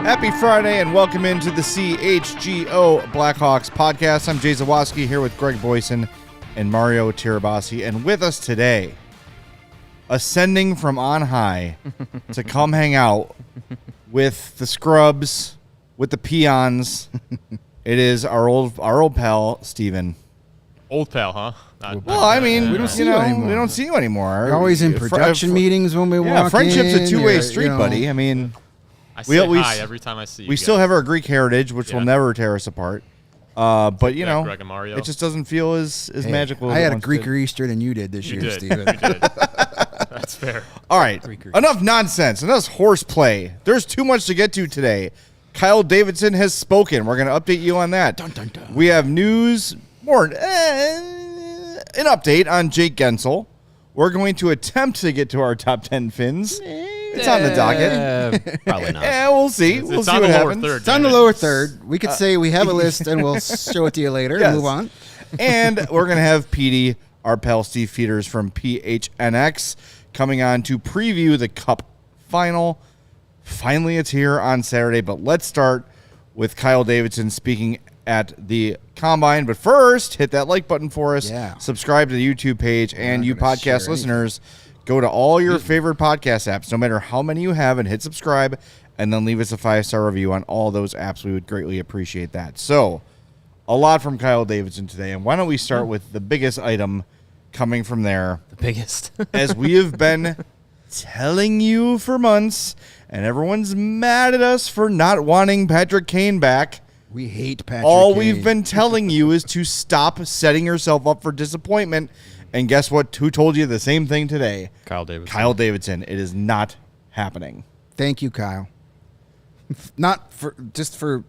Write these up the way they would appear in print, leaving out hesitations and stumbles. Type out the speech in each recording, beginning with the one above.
Happy Friday and welcome into the CHGO Blackhawks Podcast. I'm Jay Zawaski here with Greg Boysen and Mario Tirabassi. And with us today, ascending from on high to come hang out with the scrubs, with the peons, it is our old pal, Steven. Old pal, huh? Well, I mean, we don't see you anymore. We don't see you anymore. We're always in production meetings when we walk in. Yeah, friendship's a two-way street, buddy. I mean... I say hi every time I see you. We still have our Greek heritage, which will never tear us apart. But, you know, Greg and Mario. It just doesn't feel as magical as I it had a once Greeker did. Easter than you did this year, did. Steven. You did. That's fair. All right. Enough nonsense. Enough horseplay. There's too much to get to today. Kyle Davidson has spoken. We're going to update you on that. Dun, dun, dun. We have news, an update on Jake Guentzel. We're going to attempt to get to our top 10 Finns. It's on the docket. Probably not. Yeah, we'll see. We'll see on what the lower happens. third. It's on the lower third. We could say we have a list and we'll show it to you later Yes. and move on. And we're going to have Petey, our pal Steve Feeders from PHNX, coming on to preview the Cup Final. Finally, it's here on Saturday, but let's start with Kyle Davidson speaking at the Combine. But first, hit that like button for us. Yeah. Subscribe to the YouTube page, and you gonna podcast share listeners, go to all your favorite podcast apps, no matter how many you have, and hit subscribe, and then leave us a 5-star review on all those apps. We would greatly appreciate that. So, a lot from Kyle Davidson today, and why don't we start with the biggest item coming from there? The biggest. As we have been telling you for months, and everyone's mad at us for not wanting Patrick Kane back. We hate Patrick All Kane. we've been telling you is to stop setting yourself up for disappointment. And guess what? Who told you the same thing today? Kyle Davidson. Kyle Davidson. It is not happening. Thank you, Kyle. Not for just for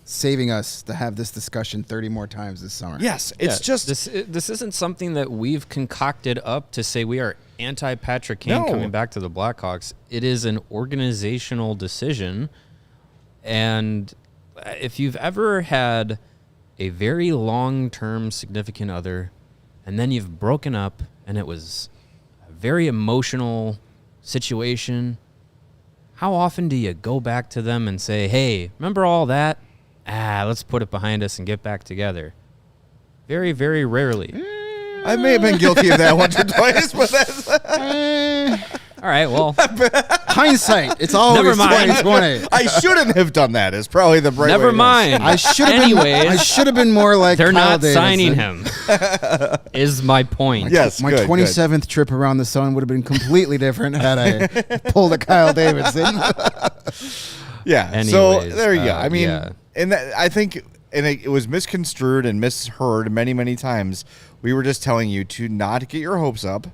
saving us to have this discussion 30 more times this summer. Yes, it's just this isn't something that we've concocted up to say we are anti-Patrick Kane No. coming back to the Blackhawks. It is an organizational decision, and if you've ever had a very long-term significant other, and then you've broken up, and it was a very emotional situation, how often do you go back to them and say, hey, remember all that? Let's put it behind us and get back together. Very, very rarely. I may have been guilty of that once or twice, but that's All right, well, Hindsight. It's always Never mind. 2020. I shouldn't have done that. Is probably the right way never to go. mind. I should have been. Anyways, I should have been more like. they're Kyle not Davidson. signing him, is my point. Yes, My good, 27th trip around the sun would have been completely different had I pulled a Kyle Davidson. Yeah. So Anyways, there you go. I mean, yeah. and that, I think, and it was misconstrued and misheard many, many times. We were just telling you to not get your hopes up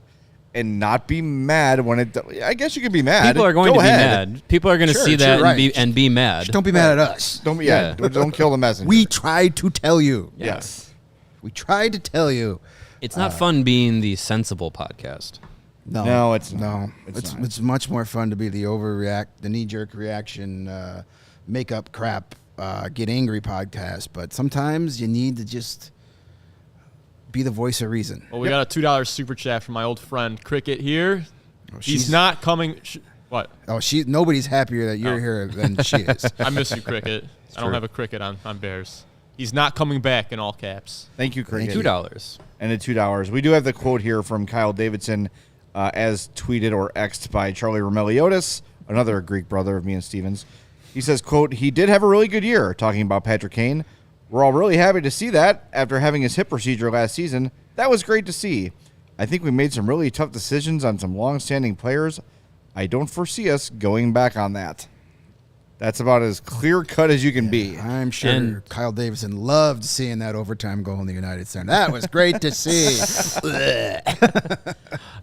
and not be mad when it. I guess you could be mad. People are going Go to be ahead. mad. People are going to Sure, see sure, that right. and be mad. Just don't be mad at us. Don't be. Yeah. Don't kill the messenger. We tried to tell you. Yes. We tried to tell you. It's not fun being the sensible podcast. No, it's not. no. It's not. It's much more fun to be the the knee-jerk reaction, make up crap, get angry podcast. But sometimes you need to just be the voice of reason. Well, we got a $2 super chat from my old friend Cricket here. He's she's- not coming. What? Oh, nobody's happier that you're here than she is. I miss you, Cricket. I don't have a Cricket on Bears. He's not coming back in all caps. Thank you, Cricket. $2. And the $2. We do have the quote here from Kyle Davidson, as tweeted or xed by Charlie Romeliotis, another Greek brother of me and Stevens. He says, quote, "He did have a really good year," talking about Patrick Kane. "We're all really happy to see that after having his hip procedure last season. That was great to see. I think we made some really tough decisions on some long-standing players. I don't foresee us going back on that." That's about as clear-cut as you can be. I'm sure And- Kyle Davidson loved seeing that overtime goal in the United Center. That was great to see.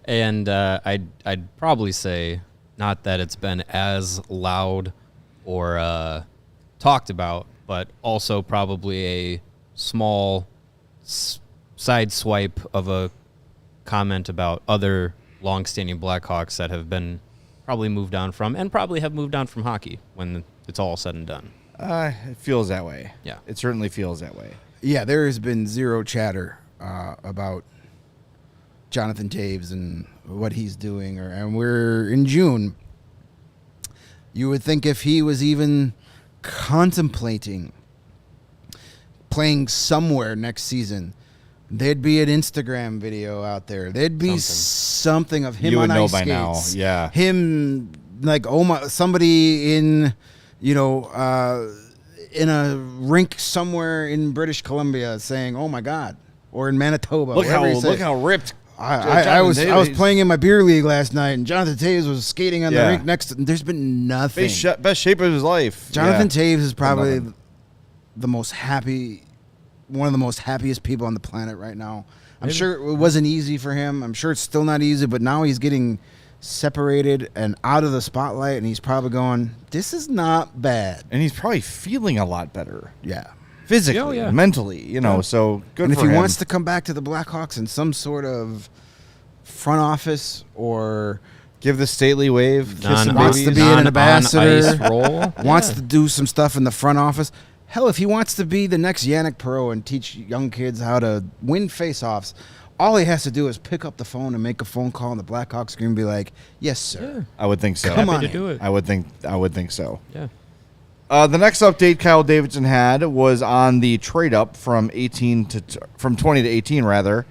And I'd probably say not that it's been as loud or talked about, but also probably a small side swipe of a comment about other long-standing Blackhawks that have been probably moved on from, and probably have moved on from hockey when it's all said and done. It feels that way. Yeah. It certainly feels that way. Yeah, there has been zero chatter about Jonathan Toews and what he's doing, and we're in June. You would think if he was even contemplating playing somewhere next season, there'd be an Instagram video out there. There'd be something of him You on would know ice by skates. now, yeah. Him, like, somebody in, in a rink somewhere in British Columbia saying, "Oh my God," or in Manitoba. Look wherever how ripped. I was Davies. playing in my beer league last night, and Jonathan Toews was skating on the Yeah. rink next to. There's been nothing. Best shape of his life. Jonathan Yeah. Toews is probably Nothing. the most happy, one of the most happiest people on the planet right now. I'm sure it wasn't easy for him. I'm sure it's still not easy, but now he's getting separated and out of the spotlight, and he's probably going, "This is not bad." And he's probably feeling a lot better. Yeah. Physically, Oh, yeah. mentally, so good And if for he him. wants to come back to the Blackhawks in some sort of front office or give the stately wave, kiss some wants to babies. be an ambassador, ice role. wants to do some stuff in the front office. Hell, if he wants to be the next Yannick Perreault and teach young kids how to win faceoffs, all he has to do is pick up the phone and make a phone call, and the Blackhawks are going to be like, "Yes, sir." I would think so. Come Happy on to in. do it. I would think so. Yeah. The next update Kyle Davidson had was on the trade up from 20 to 18 rather.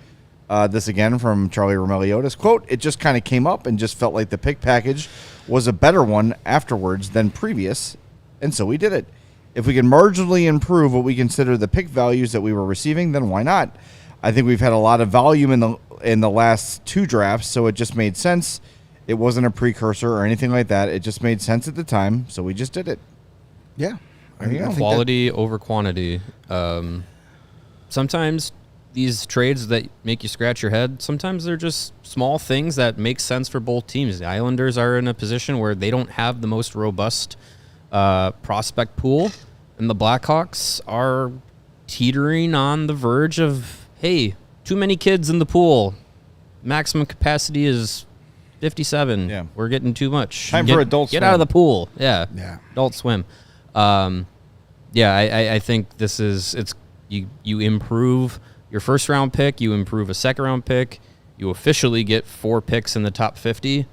This again from Charlie Romeliotis. Quote, "It just kind of came up and just felt like the pick package was a better one afterwards than previous, and so we did it. If we can marginally improve what we consider the pick values that we were receiving, then why not? I think we've had a lot of volume in the last two drafts, so it just made sense. It wasn't a precursor or anything like that. It just made sense at the time, so we just did it." Yeah. There you go. think Quality over quantity. Sometimes these trades that make you scratch your head, sometimes they're just small things that make sense for both teams. The Islanders are in a position where they don't have the most robust prospect pool, and the Blackhawks are teetering on the verge of, hey, too many kids in the pool. Maximum capacity is 57. Yeah. We're getting too much. Time for adult Get swim. out of the pool. Yeah. Yeah. Adult swim. I think this is you improve your first round pick, you improve a second round pick, you officially get 4 picks in the top 50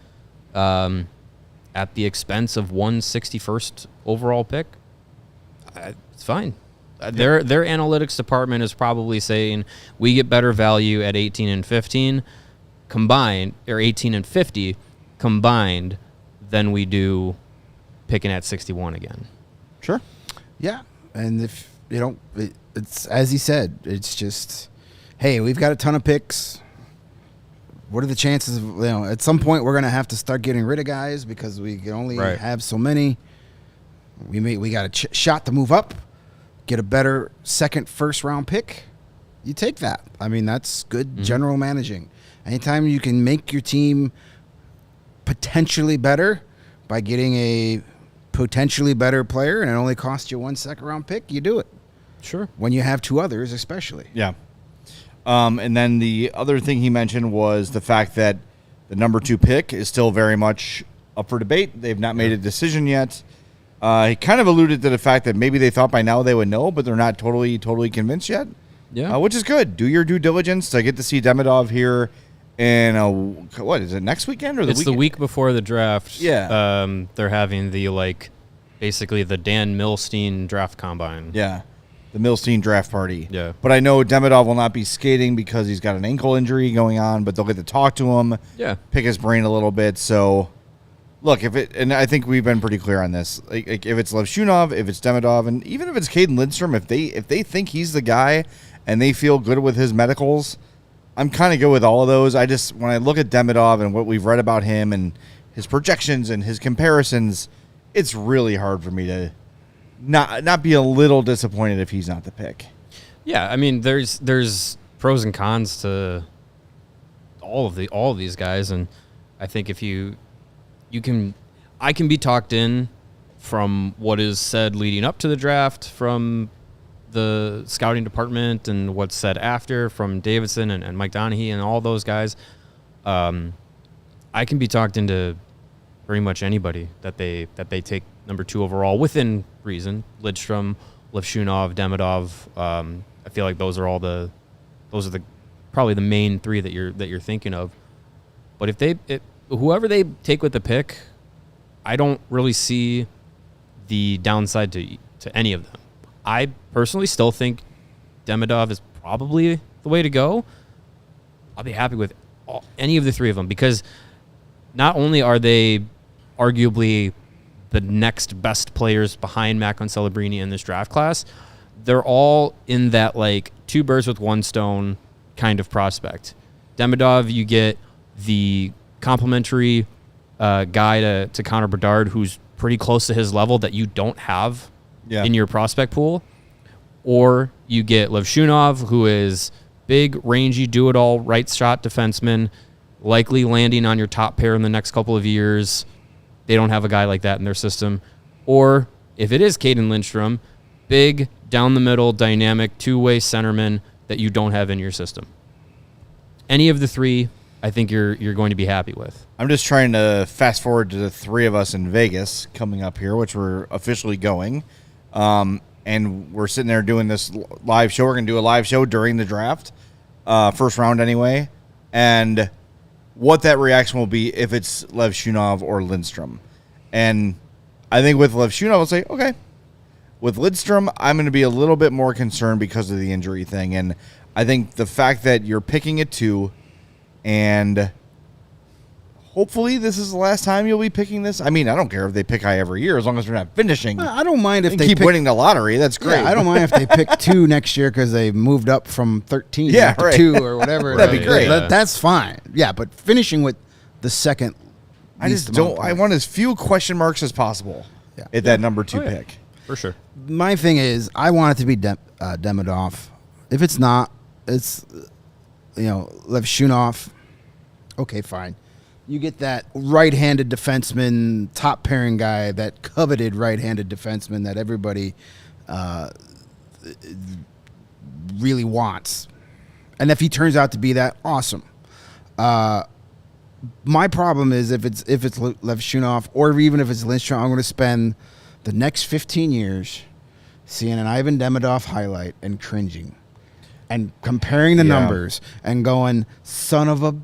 at the expense of 161st overall pick. It's fine. Their analytics department is probably saying we get better value at 18 and 15 combined, or 18 and 50 combined, than we do picking at 61 again. Sure. Yeah, and if it's as he said, it's just, hey, we've got a ton of picks. What are the chances of, at some point we're going to have to start getting rid of guys because we can only Right. have so many. We got a shot to move up, get a better first round pick. You take that. I mean, that's good general managing. Anytime you can make your team potentially better by getting a potentially better player and it only costs you 1 second round pick, you do it. Sure. When you have 2 others, especially. Yeah. And then the other thing he mentioned was the fact that the number 2 pick is still very much up for debate. They've not made a decision yet. He kind of alluded to the fact that maybe they thought by now they would know, but they're not totally convinced yet. Yeah. Which is good. Do your due diligence. I get to see Demidov here in what is it, next weekend or the It's weekend? the week before the draft. Yeah. They're having basically the Dan Milstein draft combine. Yeah. The Milstein draft party. Yeah. But I know Demidov will not be skating because he's got an ankle injury going on, but they'll get to talk to him, Yeah. pick his brain a little bit. So, look, and I think we've been pretty clear on this. Like if it's Levshunov, if it's Demidov, and even if it's Caden Lindstrom, if they think he's the guy and they feel good with his medicals, I'm kind of good with all of those. When I look at Demidov and what we've read about him and his projections and his comparisons, it's really hard for me to not be a little disappointed if he's not the pick. Yeah, I mean, there's pros and cons to all of these guys, and I think if you I can be talked in from what is said leading up to the draft from the scouting department and what's said after from Davidson and Mike Donaghy and all those guys. I can be talked into pretty much anybody that they take number 2 overall within reason. Lidstrom, Levshunov, Demidov. I feel like those are probably the main 3 that you're thinking of. But if whoever they take with the pick, I don't really see the downside to any of them. I personally still think Demidov is probably the way to go. I'll be happy with any of the 3 of them because not only are they arguably the next best players behind Macklin Celebrini in this draft class, they're all in that like 2 birds with 1 stone kind of prospect. Demidov, you get the complimentary guy to Connor Bedard, who's pretty close to his level that you don't have in your prospect pool. Or you get Levshunov, who is big, rangy, do-it-all, right-shot defenseman, likely landing on your top pair in the next couple of years. They don't have a guy like that in their system. Or if it is Caden Lindstrom, big, down-the-middle, dynamic, two-way centerman that you don't have in your system. Any of the 3, I think you're going to be happy with. I'm just trying to fast forward to the 3 of us in Vegas coming up here, which we're officially going. And we're sitting there doing this live show. We're going to do a live show during the draft, first round anyway. And what that reaction will be if it's Levshunov or Lindstrom. And I think with Levshunov, I'll say, okay. With Lindstrom, I'm going to be a little bit more concerned because of the injury thing. And I think the fact that you're picking at 2 and hopefully this is the last time you'll be picking this. I mean, I don't care if they pick high every year as long as they're not finishing. I don't mind if they keep winning the lottery. That's great. Yeah, I don't mind if they pick 2 next year because they moved up from 13 to 2 or whatever. That'd be great. That's fine. Yeah, but finishing with the second. I just don't. I want as few question marks as possible at that number 2 pick. For sure. My thing is, I want it to be Demidov. If it's not, it's Levshunov. Okay, fine. You get that right-handed defenseman, top pairing guy, that coveted right-handed defenseman that everybody really wants. And if he turns out to be that, awesome. My problem is if it's Levshunov or even if it's Lindstrom, I'm going to spend the next 15 years seeing an Ivan Demidov highlight and cringing and comparing the numbers and going, son of a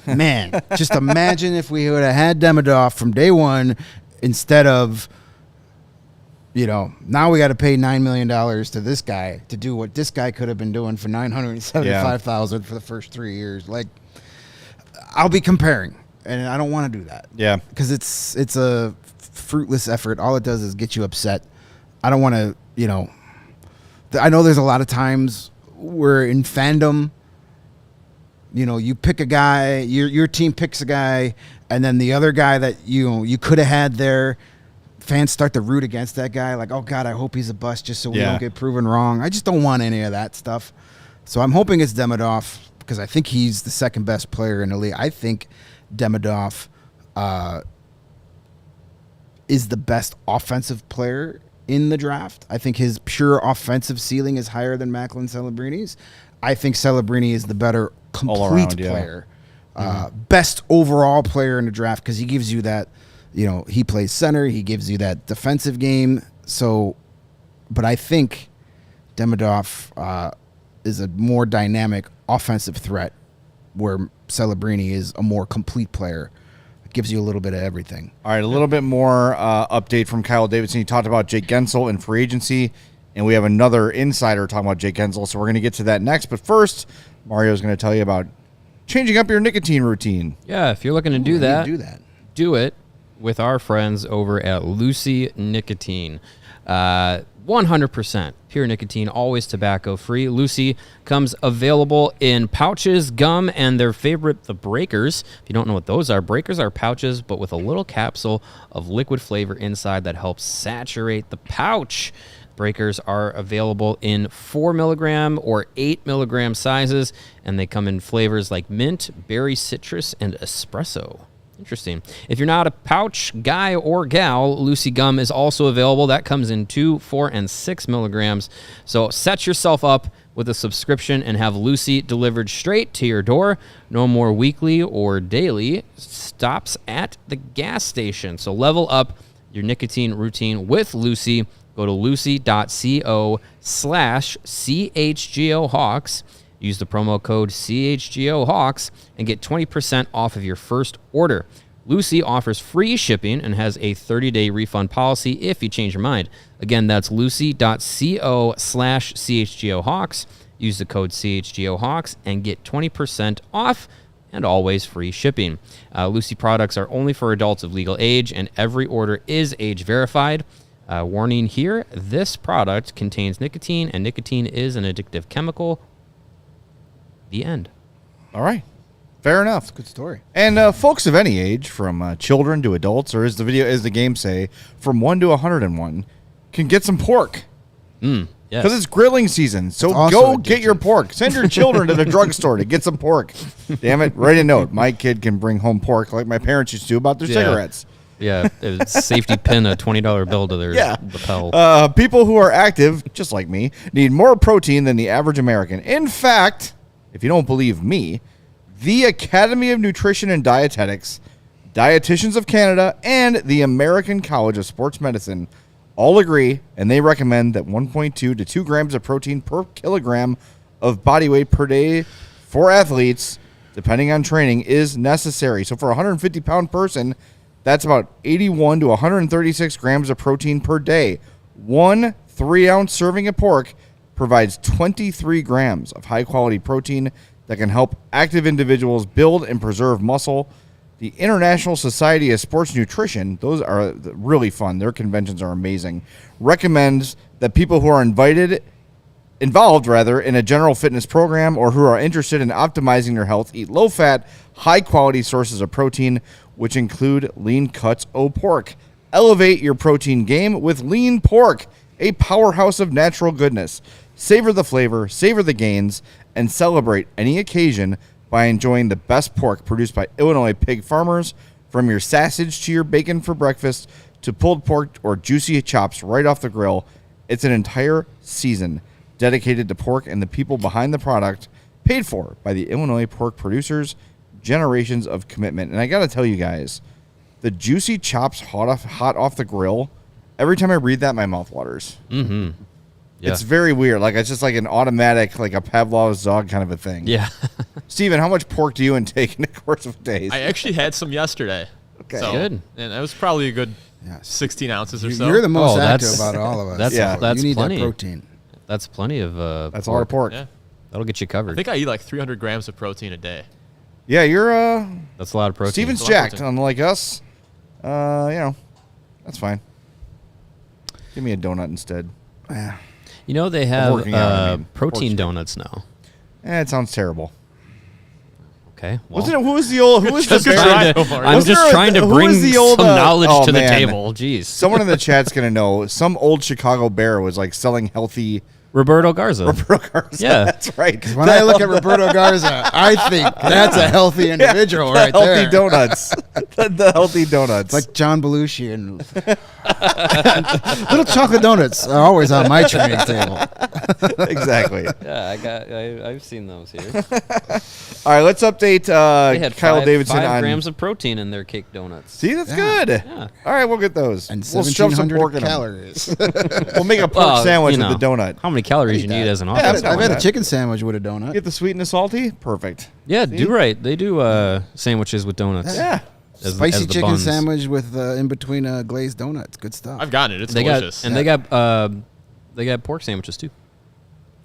man. Just imagine if we would have had Demidov from day one instead of, now we got to pay $9 million to this guy to do what this guy could have been doing for $975,000 for the first 3 years. Like, I'll be comparing, and I don't want to do that. Yeah. Because it's a fruitless effort. All it does is get you upset. I don't want to, I know there's a lot of times where in fandom, you pick a guy, your team picks a guy, and then the other guy that you could have had there, fans start to root against that guy. Like, oh, God, I hope he's a bust just so we don't get proven wrong. I just don't want any of that stuff. So I'm hoping it's Demidov because I think he's the second best player in the league. I think Demidov is the best offensive player in the draft. I think his pure offensive ceiling is higher than Macklin Celebrini's. I think Celebrini is the better complete player. Best overall player in the draft because he gives you that, he plays center. He gives you that defensive game. So, but I think Demidov is a more dynamic offensive threat where Celebrini is a more complete player. It gives you a little bit of everything. All right, a little bit more update from Kyle Davidson. He talked about Jake Guentzel in free agency, and we have another insider talking about Jake Guentzel, so we're going to get to that next. But first, Mario's going to tell you about changing up your nicotine routine. Yeah, if you're looking to do do it with our friends over at Lucy Nicotine. 100% pure nicotine, always tobacco-free. Lucy comes available in pouches, gum, and their favorite, the breakers. If you don't know what those are, breakers are pouches, but with a little capsule of liquid flavor inside that helps saturate the pouch. Breakers are available in 4 milligram or 8 milligram sizes, and they come in flavors like mint, berry citrus, and espresso. Interesting. If you're not a pouch guy or gal, Lucy Gum is also available. That comes in 2, 4, and 6 milligrams. So set yourself up with a subscription and have Lucy delivered straight to your door. No more weekly or daily stops at the gas station. So level up your nicotine routine with Lucy. Go to lucy.co/CHGO Hawks. Use the promo code CHGO Hawks and get 20% off of your first order. Lucy offers free shipping and has a 30-day refund policy if you change your mind. Again, that's lucy.co/CHGO Hawks. Use the code CHGO Hawks and get 20% off and always free shipping. Lucy products are only for adults of legal age, and every order is age verified. Warning here, this product contains nicotine, and nicotine is an addictive chemical. The end. All right. Fair enough. Good story. And folks of any age, from children to adults, or as the game say, from 1 to 101, can get some pork. Yes. Because it's grilling season. So also go addictive. get your pork. Send your children to the drugstore to get some pork. Damn it. Write a note. My kid can bring home pork like my parents used to about their cigarettes. Yeah, safety pin a $20 bill to their lapel. People who are active, just like me, need more protein than the average American. In fact, if you don't believe me, the Academy of Nutrition and Dietetics, Dietitians of Canada, and the American College of Sports Medicine all agree, and they recommend that 1.2 to 2 grams of protein per kilogram of body weight per day for athletes, depending on training, is necessary. So for a 150-pound person, that's about 81 to 136 grams of protein per day. 1 3-ounce serving of pork provides 23 grams of high-quality protein that can help active individuals build and preserve muscle. The International Society of Sports Nutrition, those are really fun. Their conventions are amazing. Recommends that people who are involved in a general fitness program or who are interested in optimizing their health eat low-fat, high-quality sources of protein, which include lean cuts of pork. Elevate your protein game with lean pork, a powerhouse of natural goodness. Savor the flavor, savor the gains, and celebrate any occasion by enjoying the best pork produced by Illinois pig farmers. From your sausage to your bacon for breakfast to pulled pork or juicy chops right off the grill, it's an entire season dedicated to pork and the people behind the product, paid for by the Illinois pork producers. Generations of commitment. And I got to tell you guys, the juicy chops hot off the grill, every time I read that, my mouth waters. Mm-hmm. Yeah. It's very weird. Like, it's just like an automatic, like a Pavlov's dog kind of a thing. Yeah. Steven, how much pork do you intake in the course of days? I actually had some yesterday. Okay. So, Good. And that was probably a good 16 ounces or so. You're the most Oh, active that's- about all of us. that's- So that's you need plenty. that protein. That's plenty of That's a lot of pork. Yeah. That'll get you I covered. think I eat like 300 grams of protein a day. Yeah, you're That's a lot of protein. Steven's It's a lot of jacked, protein. unlike us. That's fine. Give me a donut instead. Yeah. You know, they have working out, I mean. protein Pork donuts now. It sounds terrible. Okay. Well, Wasn't it? Who was the old? Who was the Just bear? trying to- I'm Was just there a- trying to who bring was the old, some knowledge oh, to the man. table. Jeez. Someone in the chat's gonna know. Some old Chicago bear was like selling healthy. Roberto Garza. Yeah. That's right. When I look at Roberto Garza, I think that's a healthy individual right healthy there. donuts. the healthy donuts. Like John Belushi and little chocolate donuts are always on my training table. Exactly. Yeah, I've seen those here. All right, let's update They had Kyle Davidson 5 on. grams of protein in their cake donuts. See, that's Yeah. good. Yeah. All right, we'll get those. And We'll shove some 1,700 pork in them. calories. We'll make a pork Well, sandwich you know, with the donut. How many calories you need as an Yeah, offensive that's I've had a that. chicken sandwich with a donut. Get the sweet and the salty. Perfect. Yeah, See? do right. They do sandwiches with donuts. Yeah. As- Spicy as the chicken buns. sandwich with in between glazed donuts. Good stuff. I've gotten it. It's They delicious. they got pork sandwiches too.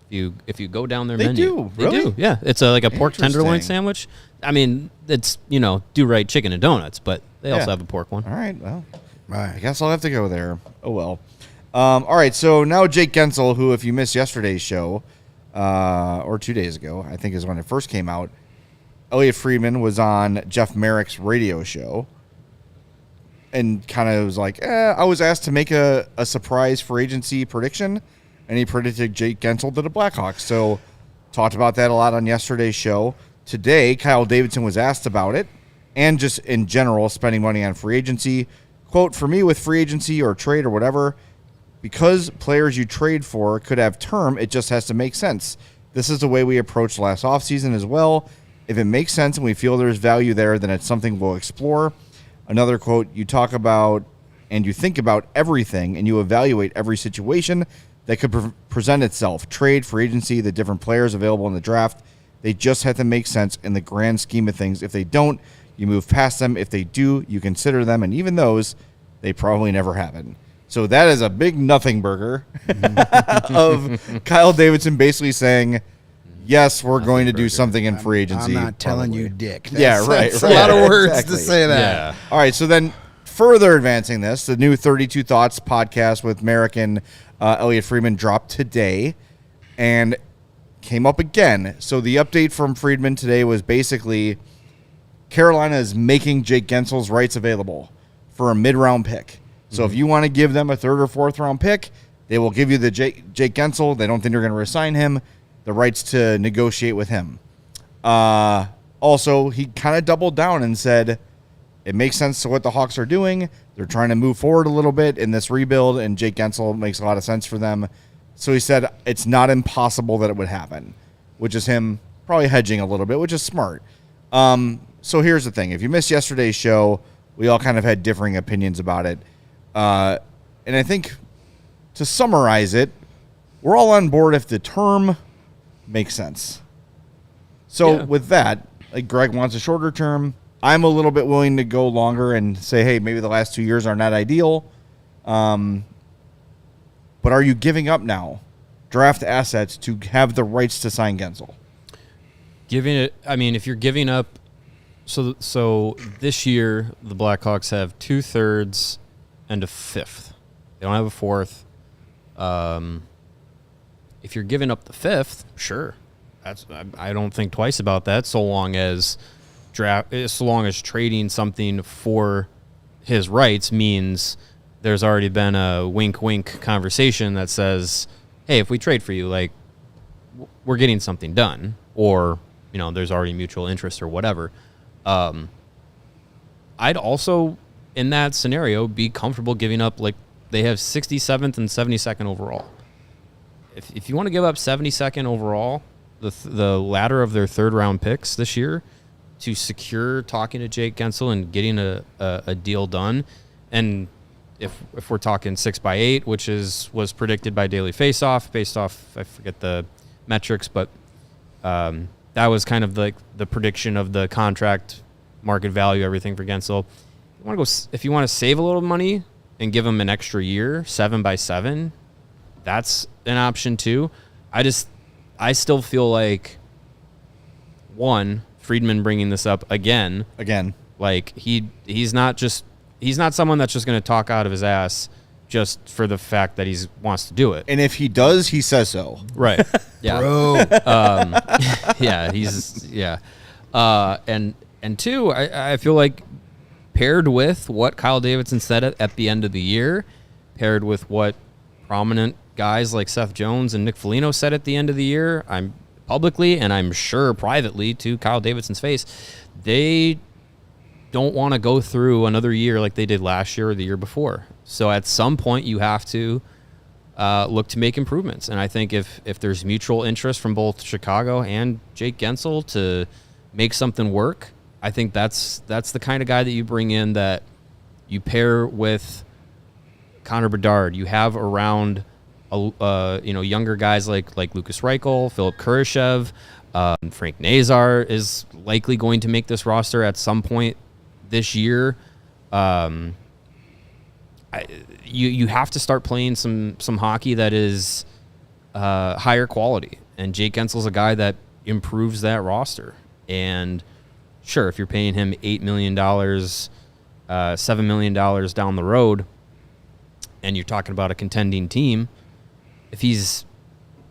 If you go down their They menu, do? they Really? do. Yeah, it's like a pork tenderloin Interesting. sandwich. I mean, it's do right chicken and donuts, but they also Yeah. have a pork one. All right. Well, I Right. guess I'll have to go there. Oh, well. All right. So now Jake Guentzel, who, if you missed yesterday's show, or 2 days ago, I think is when it first came out, Elliot Friedman was on Jeff Merrick's radio show and kind of was like, I was asked to make a surprise free agency prediction, and he predicted Jake Guentzel to the Blackhawks. So talked about that a lot on yesterday's show. Today, Kyle Davidson was asked about it, and just in general spending money on free agency. Quote, for me with free agency or trade or whatever, because players you trade for could have term, it just has to make sense. This is the way we approached last offseason as well. If it makes sense and we feel there's value there, then it's something we'll explore. Another quote, you talk about and you think about everything and you evaluate every situation that could present itself. Trade, free agency, the different players available in the draft. They just have to make sense in the grand scheme of things. If they don't, you move past them. If they do, you consider them. And even those, they probably never happen. So that is a big nothing burger of Kyle Davidson basically saying, yes, we're going to do something in free agency. I'm not telling you, Dick. That's a lot of words exactly. to say that. Yeah. All right, so then further advancing this, the new 32 Thoughts podcast with Merrick and Elliot Friedman dropped today and came up again. So the update from Friedman today was basically Carolina is making Jake Guentzel's rights available for a mid-round pick. So if you want to give them a third or fourth round pick, they will give you the Jake Guentzel. They don't think they're going to resign him. The rights to negotiate with him. Also, he kind of doubled down and said it makes sense to what the Hawks are doing. They're trying to move forward a little bit in this rebuild, and Jake Guentzel makes a lot of sense for them. So he said it's not impossible that it would happen, which is him probably hedging a little bit, which is smart. So here's the thing. If you missed yesterday's show, we all kind of had differing opinions about it. And I think to summarize it, we're all on board if the term makes sense. So with that, like Greg wants a shorter term. I'm a little bit willing to go longer and say, hey, maybe the last 2 years are not ideal. But are you giving up now draft assets to have the rights to sign Guentzel? If you're giving up, so this year the Blackhawks have 2/3 and a fifth. They don't have a fourth. If you're giving up the fifth, sure, I don't think twice about that. So long as trading something for his rights means there's already been a wink conversation that says, hey, if we trade for you, like, we're getting something done, or there's already mutual interest or whatever. I'd also, in that scenario, be comfortable giving up, like, they have 67th and 72nd overall. If you want to give up 72nd overall, the latter of their third-round picks this year, to secure talking to Jake Guentzel and getting a deal done, and if we're talking 6x8, which was predicted by Daily Faceoff, based off, I forget the metrics, but that was kind of the prediction of the contract, market value, everything for Guentzel. If you want to save a little money and give him an extra year, 7x7, that's an option too. I still feel like, one, Friedman bringing this up again, like he's not someone that's just going to talk out of his ass just for the fact that he wants to do it. And if he does, he says so. Right. Yeah. Bro. And two, I feel like, paired with what Kyle Davidson said at the end of the year, paired with what prominent guys like Seth Jones and Nick Foligno said at the end of the year, I'm publicly and I'm sure privately to Kyle Davidson's face, they don't want to go through another year like they did last year or the year before. So at some point you have to look to make improvements. And I think if there's mutual interest from both Chicago and Jake Guentzel to make something work, I think that's the kind of guy that you bring in, that you pair with Connor Bedard. You have around younger guys like Lucas Reichel, Philip Kurashev, Frank Nazar is likely going to make this roster at some point this year. You have to start playing some hockey that is higher quality, and Jake Guentzel's a guy that improves that roster. And sure, if you're paying him $8 million, $7 million down the road, and you're talking about a contending team, if he's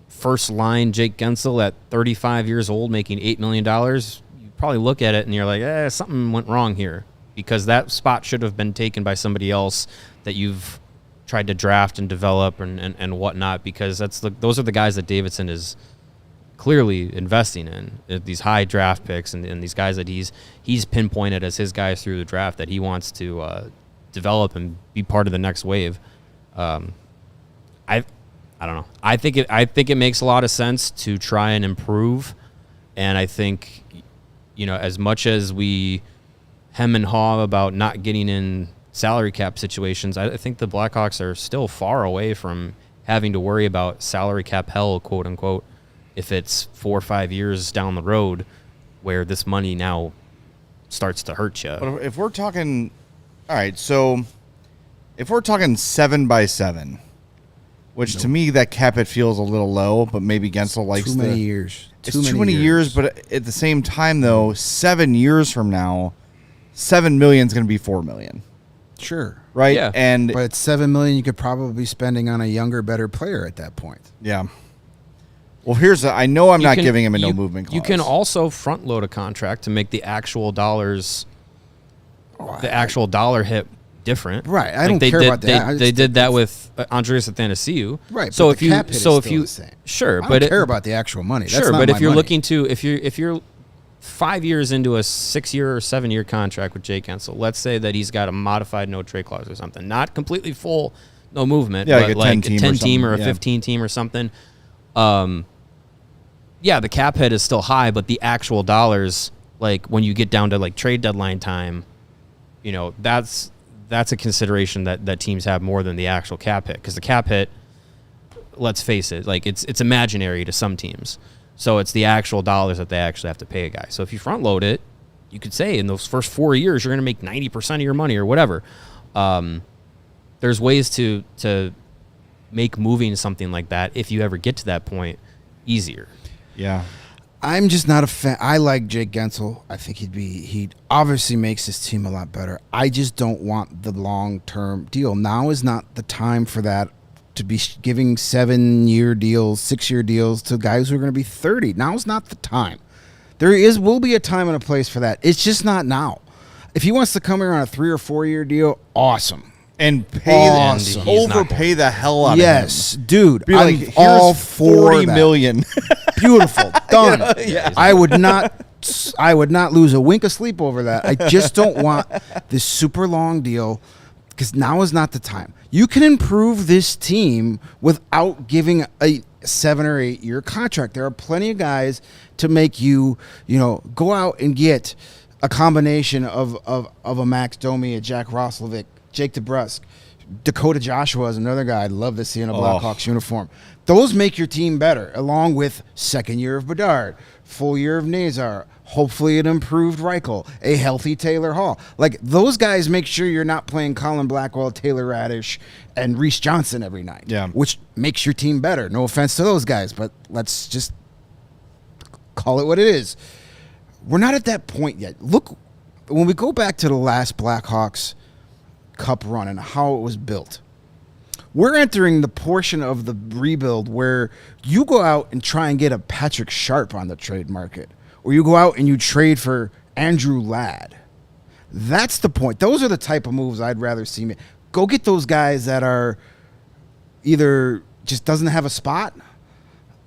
first line Jake Guentzel at 35 years old making $8 million, you probably look at it and you're like, something went wrong here, because that spot should have been taken by somebody else that you've tried to draft and develop and whatnot, because those are the guys that Davidson is clearly investing in these high draft picks and these guys that he's pinpointed as his guys through the draft that he wants to develop and be part of the next wave. I don't know. I think it makes a lot of sense to try and improve, and I think, as much as we hem and haw about not getting in salary cap situations, I think the Blackhawks are still far away from having to worry about salary cap hell, quote unquote, if it's 4 or 5 years down the road where this money now starts to hurt you. But if we're talking, all right, so if we're talking 7 by 7, which to me that cap hit feels a little low, but maybe Guentzel likes too many years. It's too many years, but at the same time, though, 7 years from now, $7 million is going to be $4 million. Sure. Right? Yeah. But it's $7 million you could probably be spending on a younger, better player at that point. Yeah. Well, I know I'm not can- giving him a you- no movement clause. You can also front load a contract to make the actual dollars, the actual dollar hit different. Right, I don't care about that. I just They think did that it's- with Andreas Athanasiou. Right, So but if the you cap hit is so if still you the same. sure, I but don't care about the actual money. That's sure, not but my if you're money. looking to if you're 5 years into a 6-year or 7-year contract with Jay Guentzel, let's say that he's got a modified no trade clause or something, not completely full no movement, Yeah, but like a 10 team or 10 team or a something, yeah. 15 team or something. Yeah, the cap hit is still high, but the actual dollars, like when you get down to like trade deadline time, that's a consideration that teams have more than the actual cap hit, because the cap hit, let's face it, like it's imaginary to some teams. So it's the actual dollars that they actually have to pay a guy. So if you front load it, you could say in those first 4 years you're going to make 90% of your money or whatever. There's ways to make moving something like that, if you ever get to that point, easier. Yeah. I'm just not a fan. I like Jake Guentzel. I think he obviously makes his team a lot better. I just don't want the long-term deal. Now is not the time for that, to be giving 7-year deals, 6-year deals to guys who are going to be 30. Now's not the time. Will be a time and a place for that. It's just not now. If he wants to come here on a 3 or 4 year deal, awesome. And pay Awesome. He's not overpay the hell out Yes, of him. dude. Be like, I'm here's all for $40 that. million. Beautiful. Done. Yeah. I would not lose a wink of sleep over that. I just don't want this super long deal, because now is not the time. You can improve this team without giving a 7 or 8 year contract. There are plenty of guys to make you go out and get a combination of a Max Domi, a Jack Roslovic, Jake DeBrusk. Dakota Joshua is another guy I'd love to see in a Blackhawks uniform. Those make your team better, along with 2nd year of Bedard, full year of Nazar, hopefully an improved Reichel, a healthy Taylor Hall. Like, those guys make sure you're not playing Colin Blackwell, Taylor Radish, and Reese Johnson every night. Yeah. Which makes your team better. No offense to those guys, but let's just call it what it is. We're not at that point yet. Look, when we go back to the last Blackhawks Cup run and how it was built, we're entering the portion of the rebuild where you go out and try and get a Patrick Sharp on the trade market, or you go out and you trade for Andrew Ladd. That's the point. Those are the type of moves I'd rather see. Go get those guys that are either just doesn't have a spot,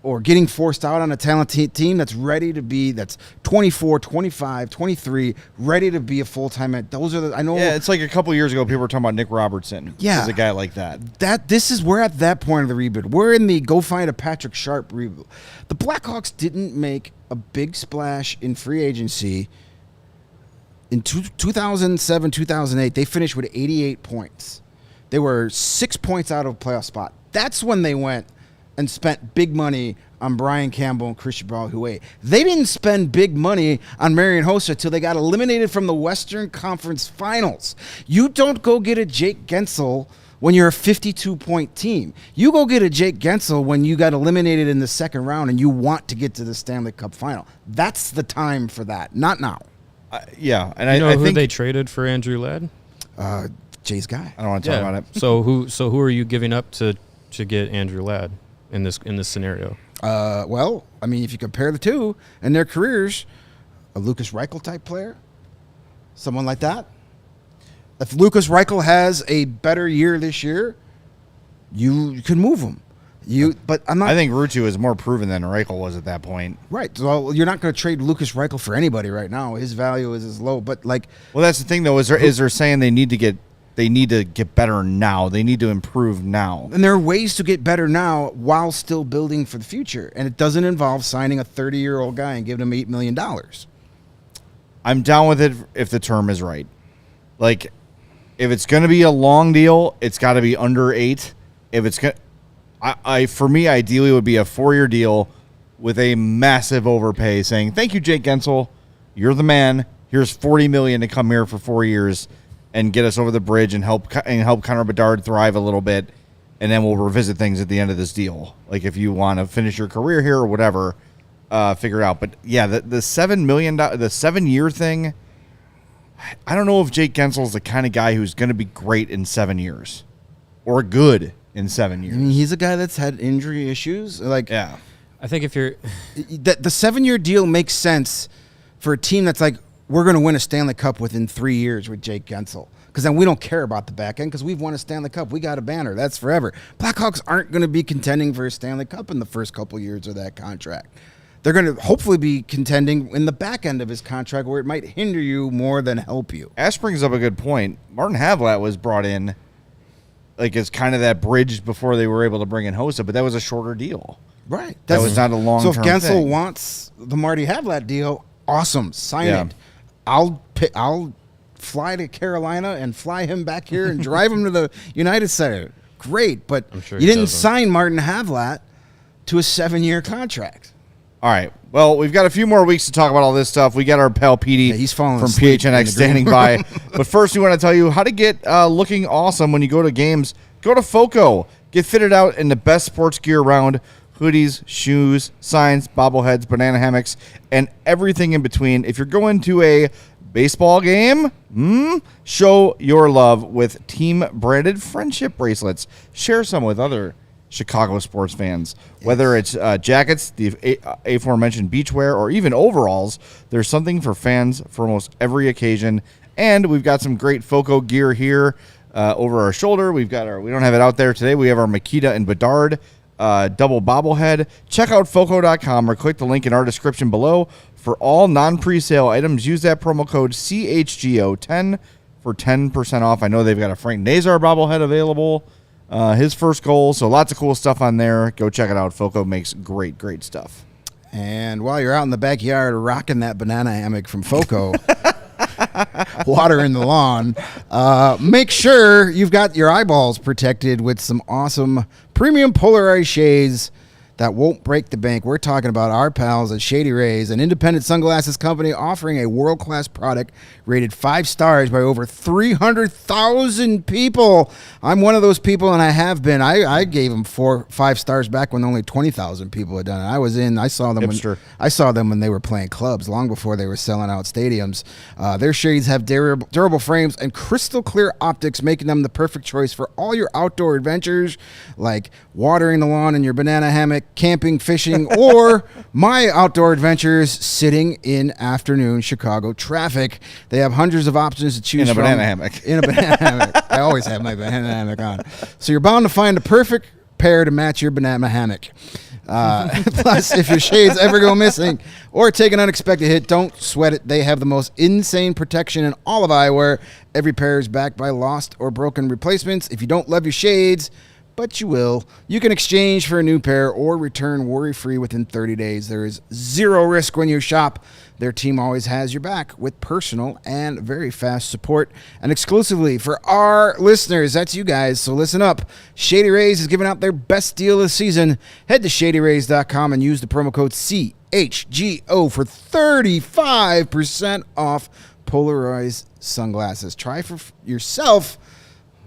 or getting forced out on a talented team that's ready to be, that's 24, 25, 23, ready to be a full-time. Those are I know. Yeah, it's like a couple years ago, people were talking about Nick Robertson. Yeah. As a guy like that. We're at that point of the rebuild. We're in the go find a Patrick Sharp rebuild. The Blackhawks didn't make a big splash in free agency. In 2007, 2008, they finished with 88 points. They were 6 points out of a playoff spot. That's when they went and spent big money on Brian Campbell and Christian Balhouet. They didn't spend big money on Marian Hossa till they got eliminated from the Western Conference Finals. You don't go get a Jake Guentzel when you're a 52-point team. You go get a Jake Guentzel when you got eliminated in the second round and you want to get to the Stanley Cup Final. That's the time for that, not now. Yeah, and You know I who think they traded for Andrew Ladd? Jay's guy. I don't want to talk about it. So who are you giving up to get Andrew Ladd in this scenario? Well, I mean, if you compare the two and their careers, a Lucas Reichel type player, someone like that. If Lucas Reichel has a better year this year, you can move him. But I'm not. I think Ruutu is more proven than Reichel was at that point. Right. So you're not going to trade Lucas Reichel for anybody right now. His value is as low. But like, well, that's the thing though. Is they're saying they need to get better now. They need to improve now. And there are ways to get better now while still building for the future. And it doesn't involve signing a 30-year-old guy and giving him $8 million. I'm down with it if the term is right. Like, if it's going to be a long deal, it's got to be under 8. If it's going, for me, ideally, it would be a 4-year deal with a massive overpay, saying, "Thank you, Jake Guentzel. You're the man. Here's $40 million to come here for 4 years and get us over the bridge and help Connor McDavid thrive a little bit, and then we'll revisit things at the end of this deal. Like if you want to finish your career here or whatever, figure it out." But yeah, the $7 million, the 7-year thing. I don't know if Jake Guentzel is the kind of guy who's going to be great in 7 years or good in 7 years. I mean, he's a guy that's had injury issues. Like, Yeah. I think if you're the 7-year deal makes sense for a team that's like, we're going to win a Stanley Cup within 3 years with Jake Guentzel. Because then we don't care about the back end because we've won a Stanley Cup. We got a banner. That's forever. Blackhawks aren't going to be contending for a Stanley Cup in the first couple years of that contract. They're going to hopefully be contending in the back end of his contract where it might hinder you more than help you. Ash brings up a good point. Martin Havlat was brought in like as kind of that bridge before they were able to bring in Hossa, but that was a shorter deal. Right. That was not a long-term So if Guentzel thing. wants the Marty Havlat deal, awesome. Sign Yeah. it. I'll fly to Carolina and fly him back here and drive him to the United Center. Great, but I'm sure you he didn't doesn't. sign Martin Havlat to a 7-year contract. All right. Well, we've got a few more weeks to talk about all this stuff. We got our pal PD He's falling from asleep in PHNX the standing green by. But first, we want to tell you how to get looking awesome when you go to games. Go to FOCO. Get fitted out in the best sports gear around. Hoodies, shoes, signs, bobbleheads, banana hammocks, and everything in between. If you're going to a baseball game, show your love with team-branded friendship bracelets. Share some with other Chicago sports fans. Whether it's jackets, the aforementioned beachwear, or even overalls, there's something for fans for almost every occasion. And we've got some great FOCO gear here over our shoulder. We don't have it out there today. We have our Makita and Bedard double bobblehead. Check out FOCO.com or click the link in our description below. For all non-presale items, use that promo code CHGO10 for 10% off. I know they've got a Frank Nazar bobblehead available. His first goal. So lots of cool stuff on there. Go check it out. FOCO makes great, great stuff. And while you're out in the backyard rocking that banana hammock from FOCO, watering the lawn, make sure you've got your eyeballs protected with some awesome premium polarized shades that won't break the bank. We're talking about our pals at Shady Rays, an independent sunglasses company offering a world-class product rated 5 stars by over 300,000 people. I'm one of those people, and I have been. I gave them 5 stars back when only 20,000 people had done it. I saw them when they were playing clubs, long before they were selling out stadiums. Their shades have durable frames and crystal clear optics, making them the perfect choice for all your outdoor adventures, like watering the lawn in your banana hammock, camping, fishing, or my outdoor adventures sitting in afternoon Chicago traffic. They have hundreds of options to choose from. In a banana hammock. In a banana hammock. I always have my banana hammock on. So you're bound to find a perfect pair to match your banana hammock. Plus, if your shades ever go missing or take an unexpected hit, don't sweat it. They have the most insane protection in all of eyewear. Every pair is backed by lost or broken replacements. If you don't love your shades, but you will, you can exchange for a new pair or return worry-free within 30 days. There is zero risk when you shop. Their team always has your back with personal and very fast support. And exclusively for our listeners, that's you guys, so listen up. Shady Rays is giving out their best deal of the season. Head to shadyrays.com and use the promo code CHGO for 35% off polarized sunglasses. Try for yourself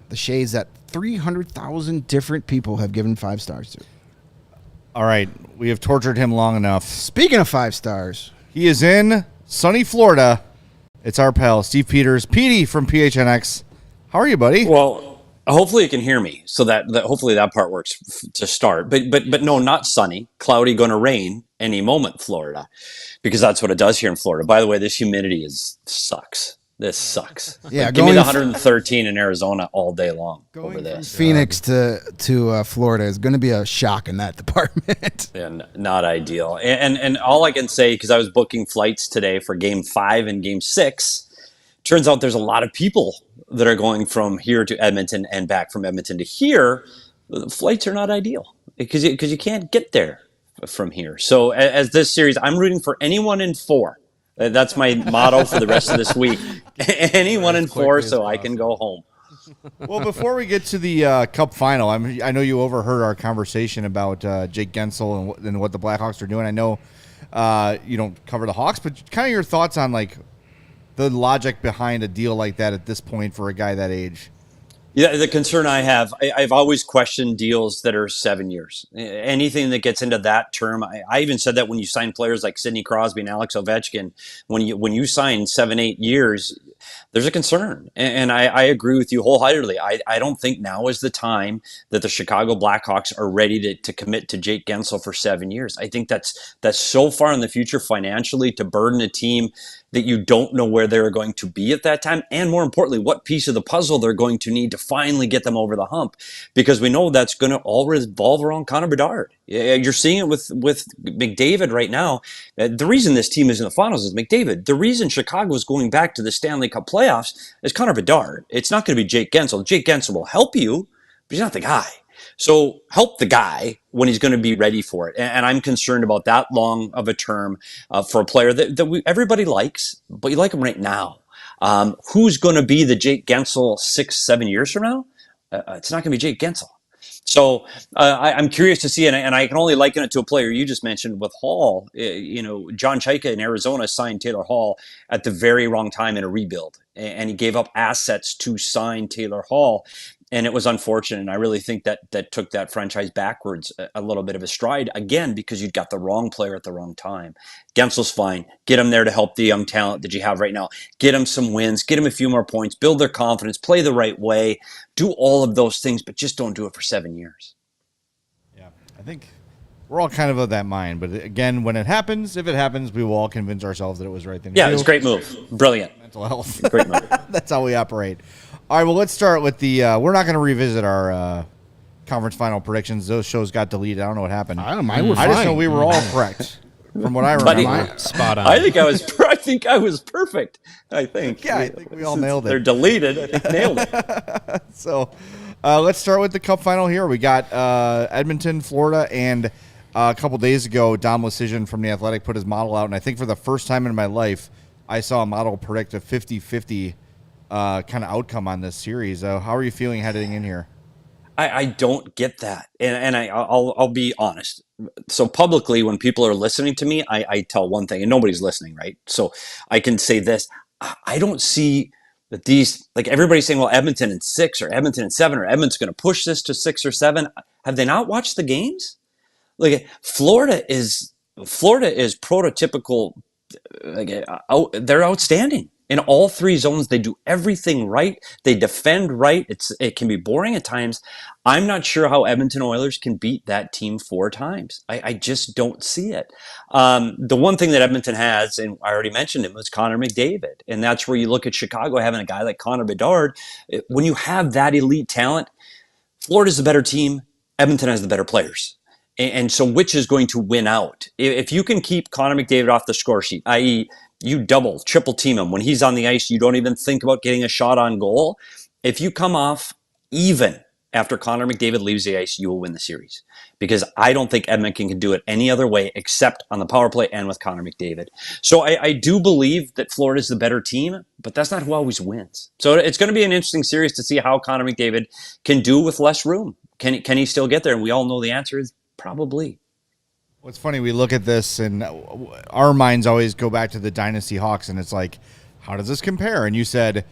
the shades that 300,000 different people have given 5 stars to. All right. We have tortured him long enough. Speaking of 5 stars, He is in sunny Florida. It's our pal, Steve Peters, Petey from PHNX. How are you, buddy? Well, hopefully you can hear me, so that hopefully that part works to start. But no, not sunny, cloudy, going to rain any moment, Florida, because that's what it does here in Florida. By the way, this humidity sucks. This sucks. Yeah, Give me going the f- 113 in Arizona all day long over Going from this. Phoenix to Florida is going to be a shock in that department. Yeah, not ideal. And all I can say, because I was booking flights today for Game 5 and Game 6, turns out there's a lot of people that are going from here to Edmonton and back from Edmonton to here. The flights are not ideal because you can't get there from here. So as this series, I'm rooting for anyone in 4. That's my motto for the rest of this week. Anyone in 4 so I can go home. Well, before we get to the Cup Final, I know you overheard our conversation about Jake Guentzel and what the Blackhawks are doing. I know you don't cover the Hawks, but kind of your thoughts on like the logic behind a deal like that at this point for a guy that age. Yeah, the concern I have, I've always questioned deals that are 7 years. Anything that gets into that term, I even said that when you sign players like Sidney Crosby and Alex Ovechkin, when you sign 7-8 years, there's a concern. And I agree with you wholeheartedly. I don't think now is the time that the Chicago Blackhawks are ready to commit to Jake Guentzel for 7 years. I think that's so far in the future financially to burden a team that you don't know where they're going to be at that time, and more importantly, what piece of the puzzle they're going to need to finally get them over the hump, because we know that's going to all revolve around Connor Bedard. You're seeing it with McDavid right now. The reason this team is in the finals is McDavid. The reason Chicago is going back to the Stanley Cup playoffs is Connor Bedard. It's not going to be Jake Guentzel. Jake Guentzel will help you, but he's not the guy. So help the guy when he's going to be ready for it. And I'm concerned about that long of a term for a player that everybody likes, but you like him right now. Who's going to be the Jake Guentzel 6-7 years from now? It's not going to be Jake Guentzel. So I'm curious to see, and I can only liken it to a player you just mentioned with Hall. John Chaika in Arizona signed Taylor Hall at the very wrong time in a rebuild, and he gave up assets to sign Taylor Hall. And it was unfortunate. And I really think that took that franchise backwards a little bit of a stride, again, because you'd got the wrong player at the wrong time. Guentzel's fine. Get him there to help the young talent that you have right now. Get him some wins. Get him a few more points. Build their confidence. Play the right way. Do all of those things, but just don't do it for 7 years. Yeah, I think we're all kind of that mind. But again, when it happens, if it happens, we will all convince ourselves that it was the right thing to do. Yeah, it was a great move. Brilliant. Mental health. Great move. That's how we operate. All right, well, let's start with the we're not going to revisit our conference final predictions. Those shows got deleted. I don't know what happened. I just just know we were all correct from what I remember. Spot on. I think I was perfect. I think. Yeah, I think we all nailed it. They're deleted. I think nailed it. So let's start with the Cup Final here. We got Edmonton, Florida, and a couple days ago, Dom Lucian from The Athletic put his model out, and I think for the first time in my life, I saw a model predict a 50-50 kind of outcome on this series. How are you feeling heading in here? I don't get that, and I'll be honest. So publicly, when people are listening to me, I tell one thing, and nobody's listening, right? So I can say this: I don't see that these, like everybody's saying, well, Edmonton in 6 or Edmonton in 7 or Edmonton's going to push this to 6 or 7. Have they not watched the games? Like Florida is prototypical. They're outstanding. In all 3 zones, they do everything right. They defend right. It can be boring at times. I'm not sure how Edmonton Oilers can beat that team 4 times. I just don't see it. The one thing that Edmonton has, and I already mentioned him, was Connor McDavid. And that's where you look at Chicago having a guy like Connor Bedard. When you have that elite talent, Florida's the better team. Edmonton has the better players. And so which is going to win out? If you can keep Connor McDavid off the score sheet, i.e., you double, triple team him. When he's on the ice, you don't even think about getting a shot on goal. If you come off even after Connor McDavid leaves the ice, you will win the series. Because I don't think Edmonton can do it any other way except on the power play and with Connor McDavid. So I do believe that Florida's the better team, but that's not who always wins. So it's going to be an interesting series to see how Connor McDavid can do with less room. Can he still get there? And we all know the answer is probably. Well, it's funny, we look at this and our minds always go back to the Dynasty Hawks, and it's like, how does this compare? And you said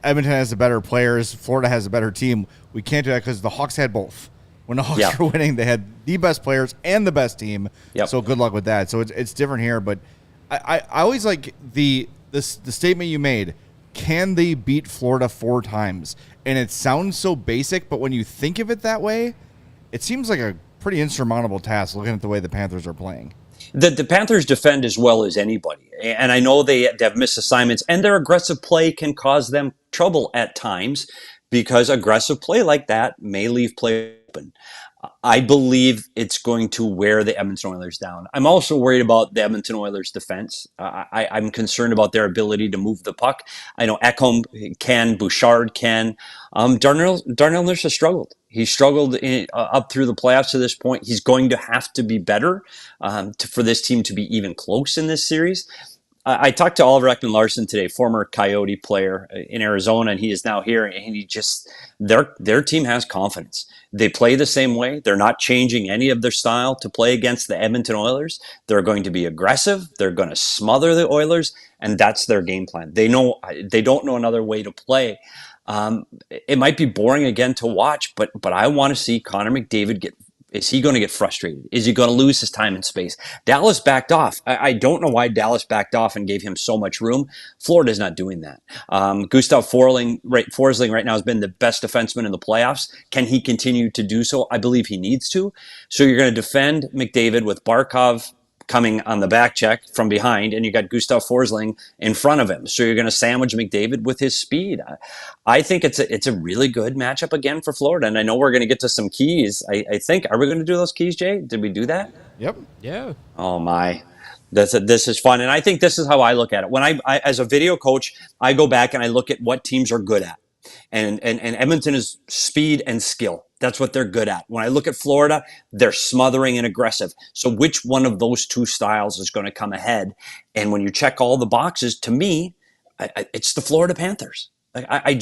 Edmonton has the better players, Florida has a better team. We can't do that because the Hawks had both. When the Hawks were winning, they had the best players and the best team. Yep. So good luck with that. So it's different here, but I always like the statement you made. Can they beat Florida 4 times? And it sounds so basic, but when you think of it that way, it seems like a pretty insurmountable task looking at the way the Panthers are playing. The Panthers defend as well as anybody. And I know they have missed assignments, and their aggressive play can cause them trouble at times because aggressive play like that may leave play open. I believe it's going to wear the Edmonton Oilers down. I'm also worried about the Edmonton Oilers defense. I'm concerned about their ability to move the puck. I know Ekholm can, Bouchard can. Darnell Nurse has struggled. He struggled up through the playoffs to this point. He's going to have to be better for this team to be even close in this series. I talked to Oliver Ekman-Larsson today, former Coyote player in Arizona, and he is now here. And he just their team has confidence. They play the same way. They're not changing any of their style to play against the Edmonton Oilers. They're going to be aggressive. They're going to smother the Oilers, and that's their game plan. They don't know another way to play. It might be boring again to watch, but I want to see Connor McDavid get. Is he going to get frustrated? Is he going to lose his time and space? Dallas backed off. I don't know why Dallas backed off and gave him so much room. Florida's not doing that. Gustav Forsling right now has been the best defenseman in the playoffs. Can he continue to do so? I believe he needs to. So you're going to defend McDavid with Barkov coming on the back check from behind, and you got Gustav Forsling in front of him. So you're going to sandwich McDavid with his speed. I think it's a really good matchup again for Florida, and I know we're going to get to some keys. I think, are we going to do those keys, Jay? Did we do that? Yep. Yeah. Oh my. This is fun, and I think this is how I look at it. When I as a video coach, I go back and I look at what teams are good at. And Edmonton is speed and skill. That's what they're good at. When I look at Florida, they're smothering and aggressive. So which one of those two styles is going to come ahead? And when you check all the boxes, to me, it's the Florida Panthers. I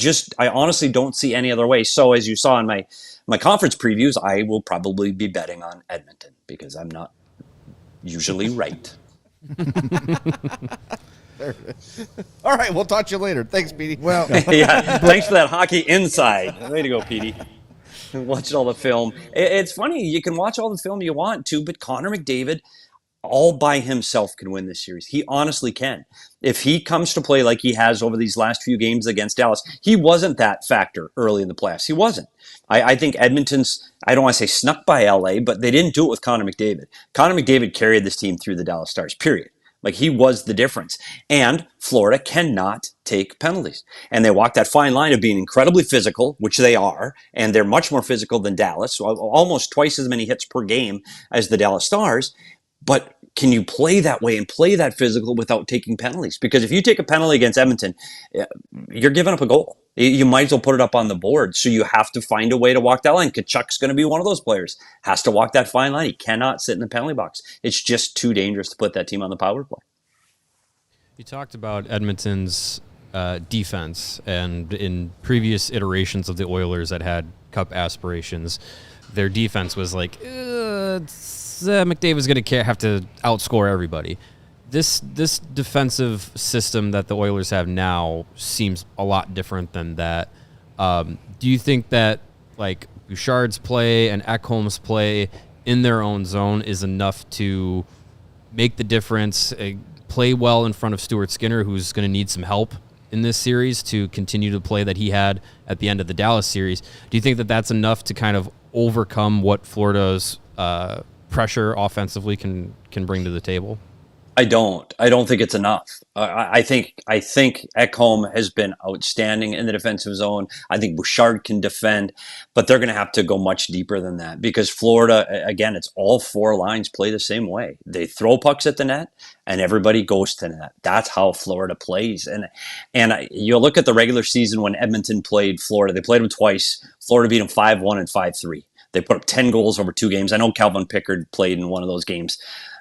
honestly don't see any other way. So as you saw in my conference previews, I will probably be betting on Edmonton because I'm not usually right. There it is. All right, we'll talk to you later. Thanks, Petey. Well, Yeah, thanks for that hockey inside. Way to go, Petey. Watching all the film. It's funny. You can watch all the film you want to, but Connor McDavid all by himself can win this series. He honestly can. If he comes to play like he has over these last few games against Dallas, he wasn't that factor early in the playoffs. He wasn't. I think Edmonton's, I don't want to say snuck by LA, but they didn't do it with Connor McDavid. Connor McDavid carried this team through the Dallas Stars, period. Like, he was the difference. And Florida cannot take penalties. And they walk that fine line of being incredibly physical, which they are, and they're much more physical than Dallas, so almost twice as many hits per game as the Dallas Stars. But can you play that way and play that physical without taking penalties? Because if you take a penalty against Edmonton, you're giving up a goal. You might as well put it up on the board. So you have to find a way to walk that line. Tkachuk's going to be one of those players. Has to walk that fine line. He cannot sit in the penalty box. It's just too dangerous to put that team on the power play. You talked about Edmonton's defense, and in previous iterations of the Oilers that had cup aspirations, their defense was like, McDavid's going to have to outscore everybody. This defensive system that the Oilers have now seems a lot different than that. Do you think that, like, Bouchard's play and Ekholm's play in their own zone is enough to make the difference, play well in front of Stuart Skinner, who's going to need some help in this series to continue to play that he had at the end of the Dallas series? Do you think that that's enough to kind of overcome what Florida's pressure offensively can bring to the table? I don't think it's enough. I think Ekholm has been outstanding in the defensive zone. I think Bouchard can defend, but they're going to have to go much deeper than that because Florida, again, it's all four lines play the same way. They throw pucks at the net and everybody goes to the net. That's how Florida plays. And you look at the regular season when Edmonton played Florida. They played them twice. Florida beat them 5-1 and 5-3. They put up 10 goals over 2 games. I know Calvin Pickard played in one of those games.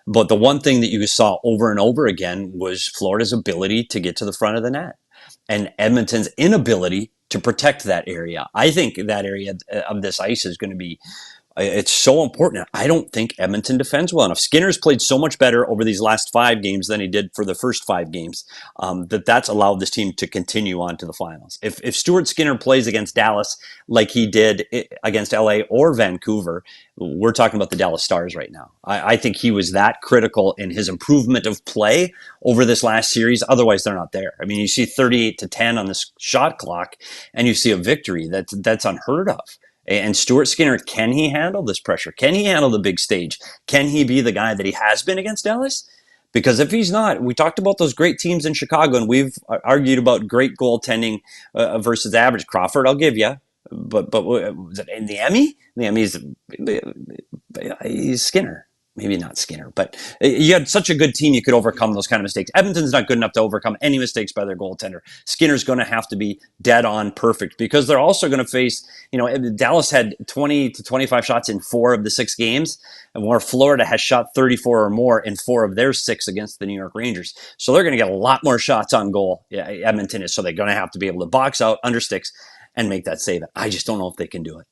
But the one thing that you saw over and over again was Florida's ability to get to the front of the net and Edmonton's inability to protect that area. I think that area of this ice is going to be, it's so important. I don't think Edmonton defends well enough. Skinner's played so much better over these last 5 games than he did for the first 5 games, that's allowed this team to continue on to the finals. If Stuart Skinner plays against Dallas like he did against LA or Vancouver, we're talking about the Dallas Stars right now. I think he was that critical in his improvement of play over this last series. Otherwise, they're not there. I mean, you see 38-10 on this shot clock, and you see a victory that's unheard of. And Stuart Skinner, can he handle this pressure? Can he handle the big stage? Can he be the guy that he has been against Dallas? Because if he's not, we talked about those great teams in Chicago, and we've argued about great goaltending versus average. Crawford, I'll give you. But was it in the Emmy? The Emmy he's Skinner. Maybe not Skinner, but you had such a good team you could overcome those kind of mistakes. Edmonton's not good enough to overcome any mistakes by their goaltender. Skinner's going to have to be dead on perfect because they're also going to face, Dallas had 20 to 25 shots in 4 of the 6 games, and where Florida has shot 34 or more in 4 of their 6 against the New York Rangers. So they're going to get a lot more shots on goal. Yeah, Edmonton is, so they're going to have to be able to box out under sticks and make that save. I just don't know if they can do it.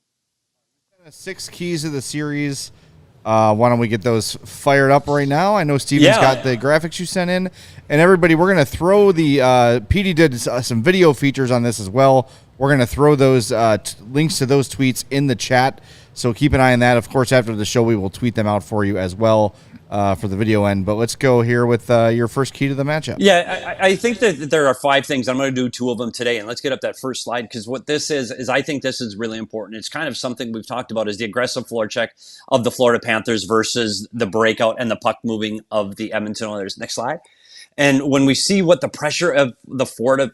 6 keys of the series. Why don't we get those fired up right now? I know Steven's got the graphics you sent in. And everybody, we're going to throw the PD did some video features on this as well. We're going to throw those links to those tweets in the chat. So keep an eye on that. Of course, after the show, we will tweet them out for you as well for the video end. But let's go here with your first key to the matchup. Yeah, I think that there are 5 things. I'm going to do 2 of them today. And let's get up that first slide, because what this is I think this is really important. It's kind of something we've talked about, is the aggressive floor check of the Florida Panthers versus the breakout and the puck moving of the Edmonton Oilers. Next slide. And when we see what the pressure of the Florida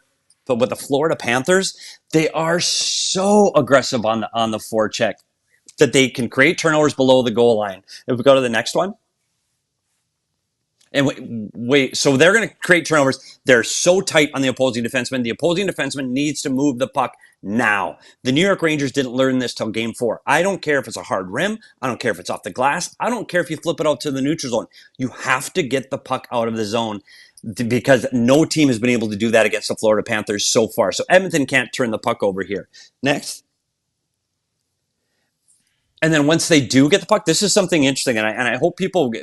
Panthers, they are so aggressive on the forecheck that they can create turnovers below the goal line. If we go to the next one. And wait, so they're going to create turnovers. They're so tight on the opposing defenseman. The opposing defenseman needs to move the puck now. The New York Rangers didn't learn this till game 4. I don't care if it's a hard rim. I don't care if it's off the glass. I don't care if you flip it out to the neutral zone. You have to get the puck out of the zone, because no team has been able to do that against the Florida Panthers so far. So Edmonton can't turn the puck over here. Next. And then once they do get the puck, this is something interesting, and I hope people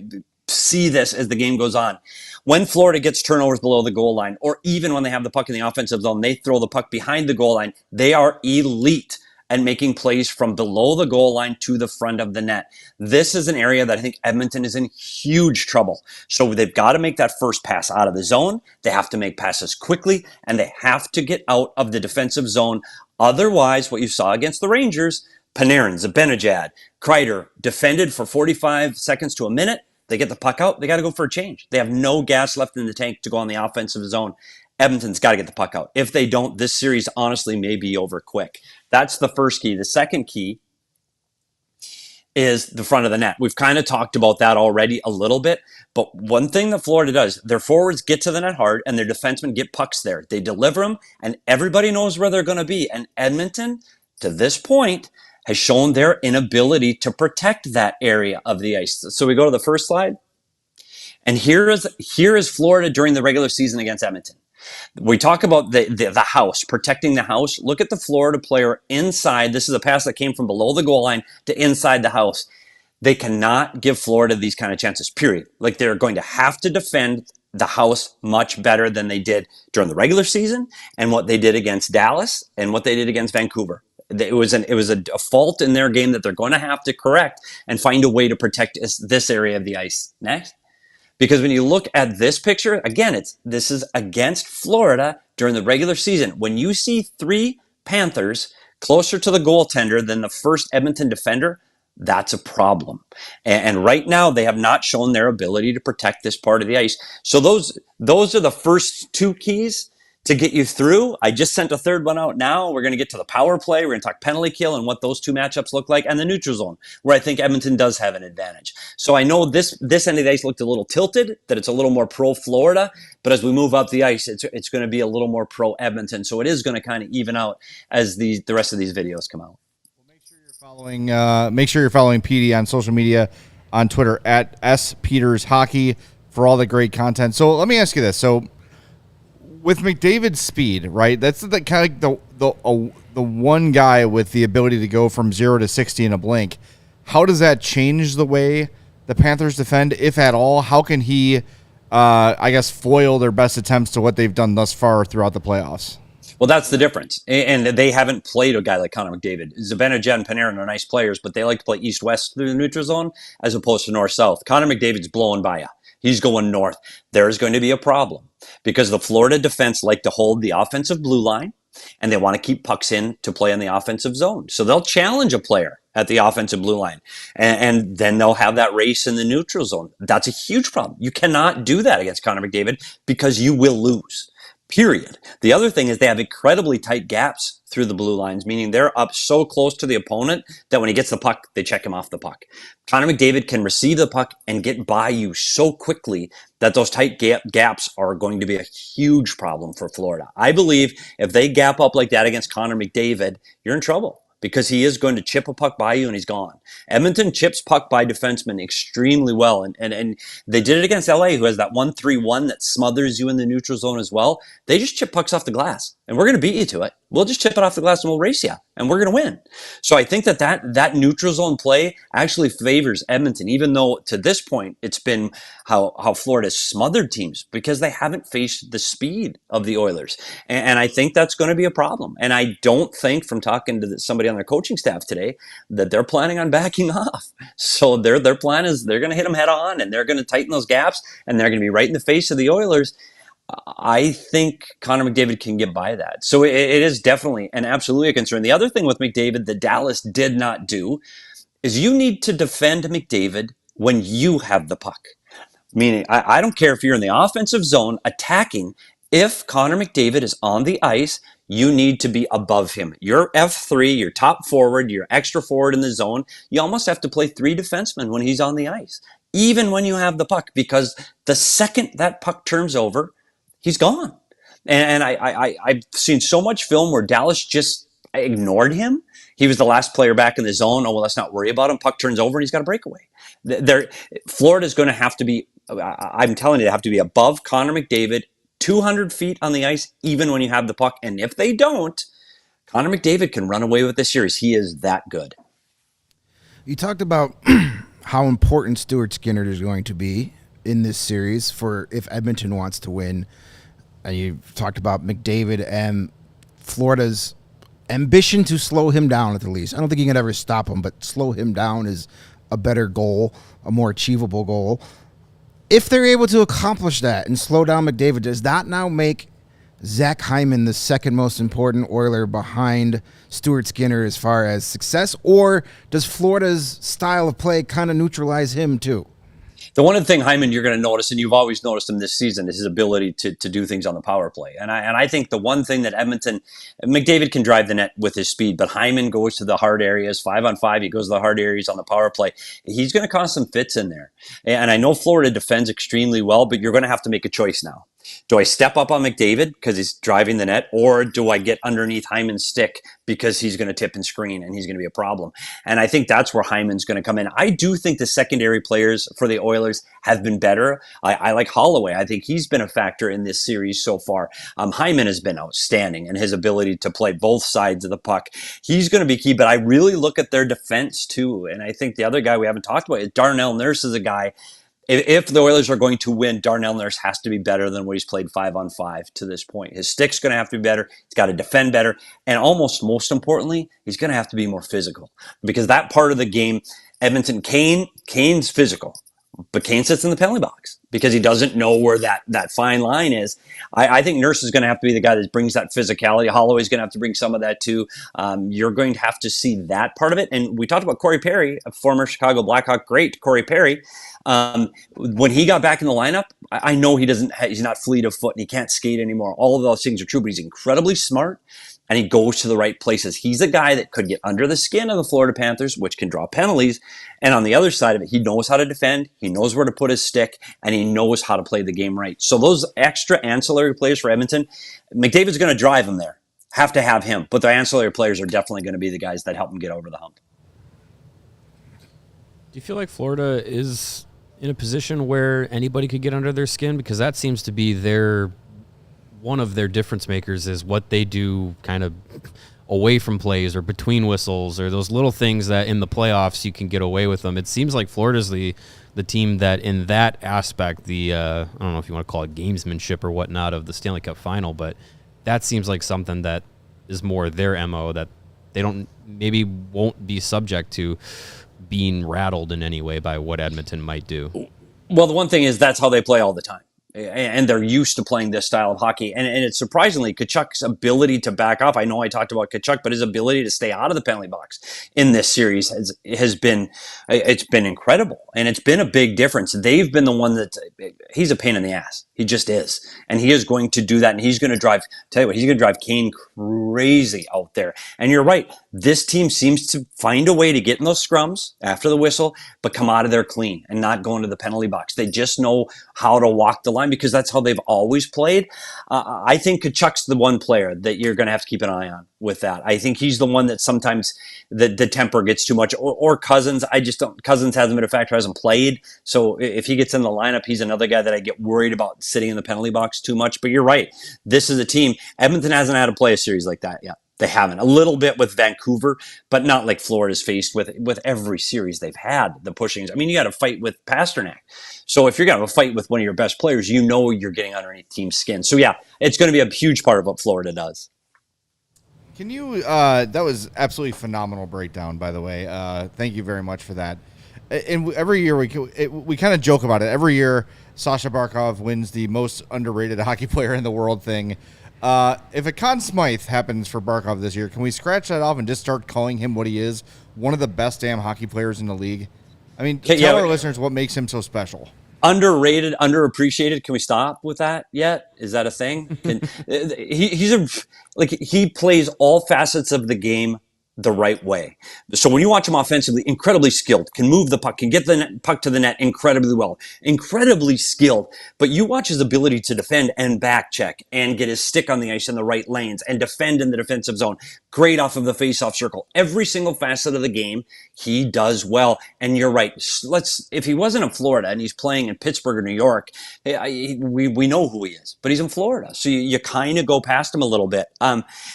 see this as the game goes on. When Florida gets turnovers below the goal line, or even when they have the puck in the offensive zone, they throw the puck behind the goal line. They are elite at making plays from below the goal line to the front of the net. This is an area that I think Edmonton is in huge trouble. So they've got to make that first pass out of the zone. They have to make passes quickly, and they have to get out of the defensive zone. Otherwise, what you saw against the Rangers, Panarin, Zibanejad, Kreider defended for 45 seconds to a minute. They get the puck out. They got to go for a change. They have no gas left in the tank to go on the offensive zone. Edmonton's got to get the puck out. If they don't, this series honestly may be over quick. That's the first key. The second key is the front of the net. We've kind of talked about that already a little bit, but one thing that Florida does, their forwards get to the net hard and their defensemen get pucks there. They deliver them, and everybody knows where they're going to be. And Edmonton, to this point, has shown their inability to protect that area of the ice. So we go to the first slide. And here is Florida during the regular season against Edmonton. We talk about the house, protecting the house. Look at the Florida player inside. This is a pass that came from below the goal line to inside the house. They cannot give Florida these kind of chances, period. Like, they're going to have to defend the house much better than they did during the regular season, and what they did against Dallas, and what they did against Vancouver. It was a fault in their game that they're going to have to correct and find a way to protect this area of the ice. Next. Because when you look at this picture, again, this is against Florida during the regular season. When you see 3 Panthers closer to the goaltender than the first Edmonton defender, that's a problem. And right now, they have not shown their ability to protect this part of the ice. So those are the first 2 keys to get you through. I just sent a third one out now. We're going to get to the power play. We're going to talk penalty kill and what those 2 matchups look like, and the neutral zone, where I think Edmonton does have an advantage. So I know this end of the ice looked a little tilted, that it's a little more pro-Florida, but as we move up the ice, it's going to be a little more pro-Edmonton. So it is going to kind of even out as the rest of these videos come out. Well, make sure you're following PD on social media, on Twitter at @SPetersHockey for all the great content. So let me ask you this. So with McDavid's speed, right? That's the kind of the one guy with the ability to go from 0 to 60 in a blink. How does that change the way the Panthers defend, if at all? How can he, foil their best attempts to what they've done thus far throughout the playoffs? Well, that's the difference. And they haven't played a guy like Connor McDavid. Zibanejad and Panarin are nice players, but they like to play east-west through the neutral zone as opposed to north-south. Connor McDavid's blowing by you. He's going north. There's going to be a problem because the Florida defense like to hold the offensive blue line. and they want to keep pucks in to play in the offensive zone. So they'll challenge a player at the offensive blue line, and then they'll have that race in the neutral zone. That's a huge problem. You cannot do that against Connor McDavid because you will lose. Period. The other thing is they have incredibly tight gaps through the blue lines, meaning they're up so close to the opponent that when he gets the puck, they check him off the puck. Connor McDavid can receive the puck and get by you so quickly that those tight gaps are going to be a huge problem for Florida. I believe if they gap up like that against Connor McDavid, you're in trouble, because he is going to chip a puck by you and he's gone. Edmonton chips puck by defensemen extremely well. And they did it against LA, who has that 1-3-1 that smothers you in the neutral zone as well. They just chip pucks off the glass, and we're going to beat you to it. We'll just chip it off the glass and we'll race you, and we're going to win. So I think that neutral zone play actually favors Edmonton, even though to this point it's been how Florida's smothered teams because they haven't faced the speed of the Oilers. And I think that's going to be a problem. And I don't think, from talking to somebody on their coaching staff today, that they're planning on backing off. So their plan is they're going to hit them head on, and they're going to tighten those gaps, and they're going to be right in the face of the Oilers. I think Connor McDavid can get by that. So it is definitely and absolutely a concern. The other thing with McDavid that Dallas did not do is you need to defend McDavid when you have the puck. Meaning, I don't care if you're in the offensive zone attacking. If Connor McDavid is on the ice, you need to be above him. You're F3, you're top forward, you're extra forward in the zone. You almost have to play 3 defensemen when he's on the ice, even when you have the puck, because the second that puck turns over, he's gone. And I've seen so much film where Dallas just ignored him. He was the last player back in the zone. Oh, well, let's not worry about him. Puck turns over and he's got a breakaway. Florida's going to have to be, I'm telling you, they have to be above Connor McDavid, 200 feet on the ice, even when you have the puck. And if they don't, Connor McDavid can run away with this series. He is that good. You talked about how important Stuart Skinner is going to be in this series for if Edmonton wants to win. And you talked about McDavid and Florida's ambition to slow him down at the least. I don't think you can ever stop him, but slow him down is a better goal, a more achievable goal. If they're able to accomplish that and slow down McDavid, does that now make Zach Hyman the second most important Oiler behind Stuart Skinner as far as success? Or does Florida's style of play kind of neutralize him too? The one thing Hyman you're going to notice, and you've always noticed him this season, is his ability to do things on the power play. And I think the one thing that McDavid can drive the net with his speed, but Hyman goes to the hard areas, 5-on-5, he goes to the hard areas on the power play. He's going to cause some fits in there. And I know Florida defends extremely well, but you're going to have to make a choice now. Do I step up on McDavid because he's driving the net, or do I get underneath Hyman's stick because he's going to tip and screen and he's going to be a problem? And I think that's where Hyman's going to come in. I do think the secondary players for the Oilers have been better. I like Holloway. I think he's been a factor in this series so far. Hyman has been outstanding, and his ability to play both sides of the puck, he's going to be key. But I really look at their defense too. And I think the other guy we haven't talked about is Darnell Nurse is a guy. If the Oilers are going to win, Darnell Nurse has to be better than what he's played 5-on-5 to this point. His stick's going to have to be better. He's got to defend better. And almost most importantly, he's going to have to be more physical. Because that part of the game, Edmonton, Kane's physical. But Kane sits in the penalty box because he doesn't know where that fine line is. I think Nurse is going to have to be the guy that brings that physicality. Holloway's going to have to bring some of that too. You're going to have to see that part of it. And we talked about Corey Perry, a former Chicago Blackhawk great, Corey Perry. When he got back in the lineup, I know he's not fleet of foot and he can't skate anymore. All of those things are true, but he's incredibly smart. And he goes to the right places. He's a guy that could get under the skin of the Florida Panthers, which can draw penalties. And on the other side of it, he knows how to defend, he knows where to put his stick, and he knows how to play the game right. So those extra ancillary players for Edmonton, McDavid's going to drive him there. Have to have him. But the ancillary players are definitely going to be the guys that help him get over the hump. Do you feel like Florida is in a position where anybody could get under their skin? Because that seems to be one of their difference makers is what they do kind of away from plays or between whistles or those little things that in the playoffs you can get away with them. It seems like Florida's the team that in that aspect, I don't know if you want to call it gamesmanship or whatnot of the Stanley Cup Final, but that seems like something that is more their MO, that they won't be subject to being rattled in any way by what Edmonton might do. Well, the one thing is that's how they play all the time. and they're used to playing this style of hockey. And it's surprisingly Tkachuk's ability to back off. I know I talked about Tkachuk, but his ability to stay out of the penalty box in this series has been incredible, and it's been a big difference. They've been the one that he's a pain in the ass. He just is, and he is going to do that, and he's going to drive. Tell you what, he's going to drive Kane crazy out there. And you're right, this team seems to find a way to get in those scrums after the whistle, but come out of there clean and not go into the penalty box. They just know how to walk the line because that's how they've always played. I think Tkachuk's the one player that you're going to have to keep an eye on with that. I think he's the one that sometimes the temper gets too much, or Cousins. Cousins hasn't been a factor, hasn't played. So if he gets in the lineup, he's another guy that I get worried about sitting in the penalty box too much. But you're right. This is a team. Edmonton hasn't had to play a series like that yet. They haven't. A little bit with Vancouver, but not like Florida's faced with every series they've had, the pushings. I mean, you got to fight with Pasternak. So if you're going to have a fight with one of your best players, you know you're getting underneath team skin. So yeah, it's going to be a huge part of what Florida does. Can you, that was absolutely phenomenal breakdown, by the way. Thank you very much for that. And every year we kind of joke about it. Every year, Sasha Barkov wins the most underrated hockey player in the world thing. If a Conn Smythe happens for Barkov this year, can we scratch that off and just start calling him what he is, one of the best damn hockey players in the league? I mean, tell our listeners what makes him so special. Underrated, underappreciated. Can we stop with that yet? Is that a thing? He plays all facets of the game the right way. So when you watch him offensively, incredibly skilled, can move the puck, can get the puck to the net incredibly well, incredibly skilled. But you watch his ability to defend and back check and get his stick on the ice in the right lanes and defend in the defensive zone. Great off of the face-off circle. Every single facet of the game, he does well. And you're right. If he wasn't in Florida and he's playing in Pittsburgh or New York, we know who he is. But he's in Florida, so you kind of go past him a little bit.